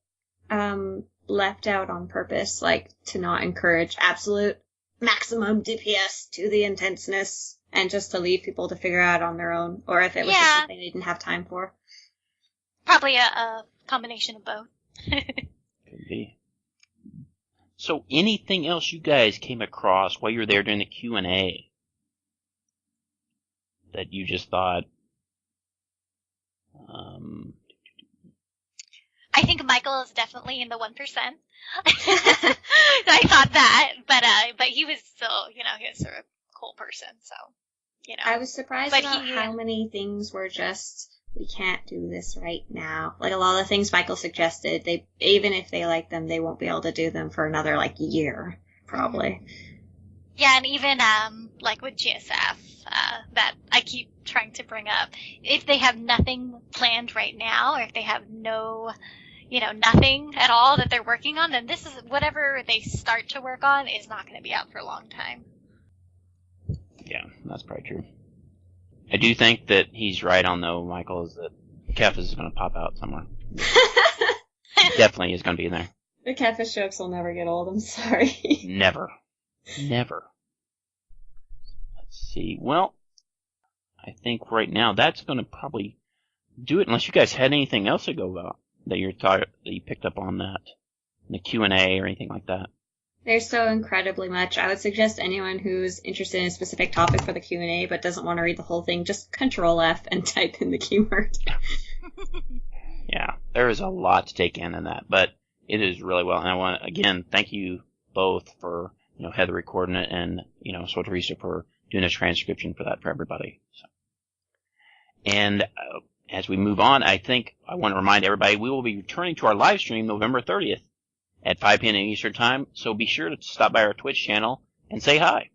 left out on purpose, like to not encourage absolute maximum DPS to the intenseness and just to leave people to figure out on their own, or if it was just something they didn't have time for. Probably a combination of both. Could be. So anything else you guys came across while you were there during the Q&A that you just thought, I think Michael is definitely in the 1%. I thought that, but he was still, he was a cool person, so, I was surprised But about how many things were just, we can't do this right now. Like a lot of the things Michael suggested, even if they like them, they won't be able to do them for another year, probably. Yeah, and even like with GSF, that I keep trying to bring up, if they have nothing planned right now, or if they have no, nothing at all that they're working on, then this is whatever they start to work on is not going to be out for a long time. yeah, that's probably true. I do think that he's right on, though, Michael, is that Kef is going to pop out somewhere. Definitely is going to be in there. The catfish jokes will never get old, I'm sorry. Never. Never. Let's see. Well, I think right now that's going to probably do it, unless you guys had anything else to go about that you picked up on that, in the Q&A or anything like that. There's so incredibly much. I would suggest anyone who's interested in a specific topic for the Q&A but doesn't want to read the whole thing, just Control F and type in the keyword. Yeah, there is a lot to take in that, but it is really well. And I want to, again, thank you both for, Heather recording it and, so Teresa for doing a transcription for that for everybody. So. And as we move on, I think I want to remind everybody we will be returning to our live stream November 30th at 5 p.m. Eastern Time, so be sure to stop by our Twitch channel and say hi.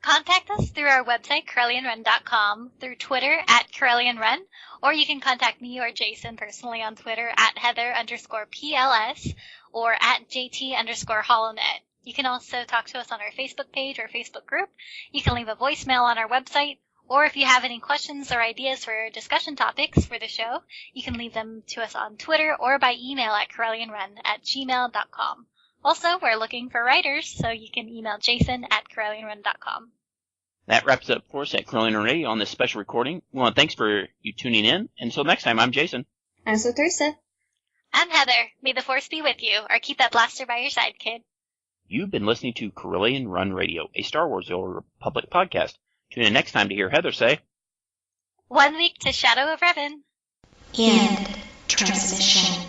Contact us through our website, CorellianRun.com, through Twitter at CorellianRun, or you can contact me or Jason personally on Twitter at Heather_PLS or at JT_HollowNet. You can also talk to us on our Facebook page or Facebook group. You can leave a voicemail on our website, or if you have any questions or ideas for discussion topics for the show, you can leave them to us on Twitter or by email at CorellianRun@gmail.com. Also, we're looking for writers, so you can email Jason at CorellianRun.com. That wraps up for us at Corellian Run Radio on this special recording. Well, thanks for you tuning in. Until next time, I'm Jason. I'm so Teresa. I'm Heather. May the force be with you, or keep that blaster by your side, kid. You've been listening to Corellian Run Radio, a Star Wars: The Old Republic podcast. Tune in next time to hear Heather say, 1 week to Shadow of Revan. End transmission.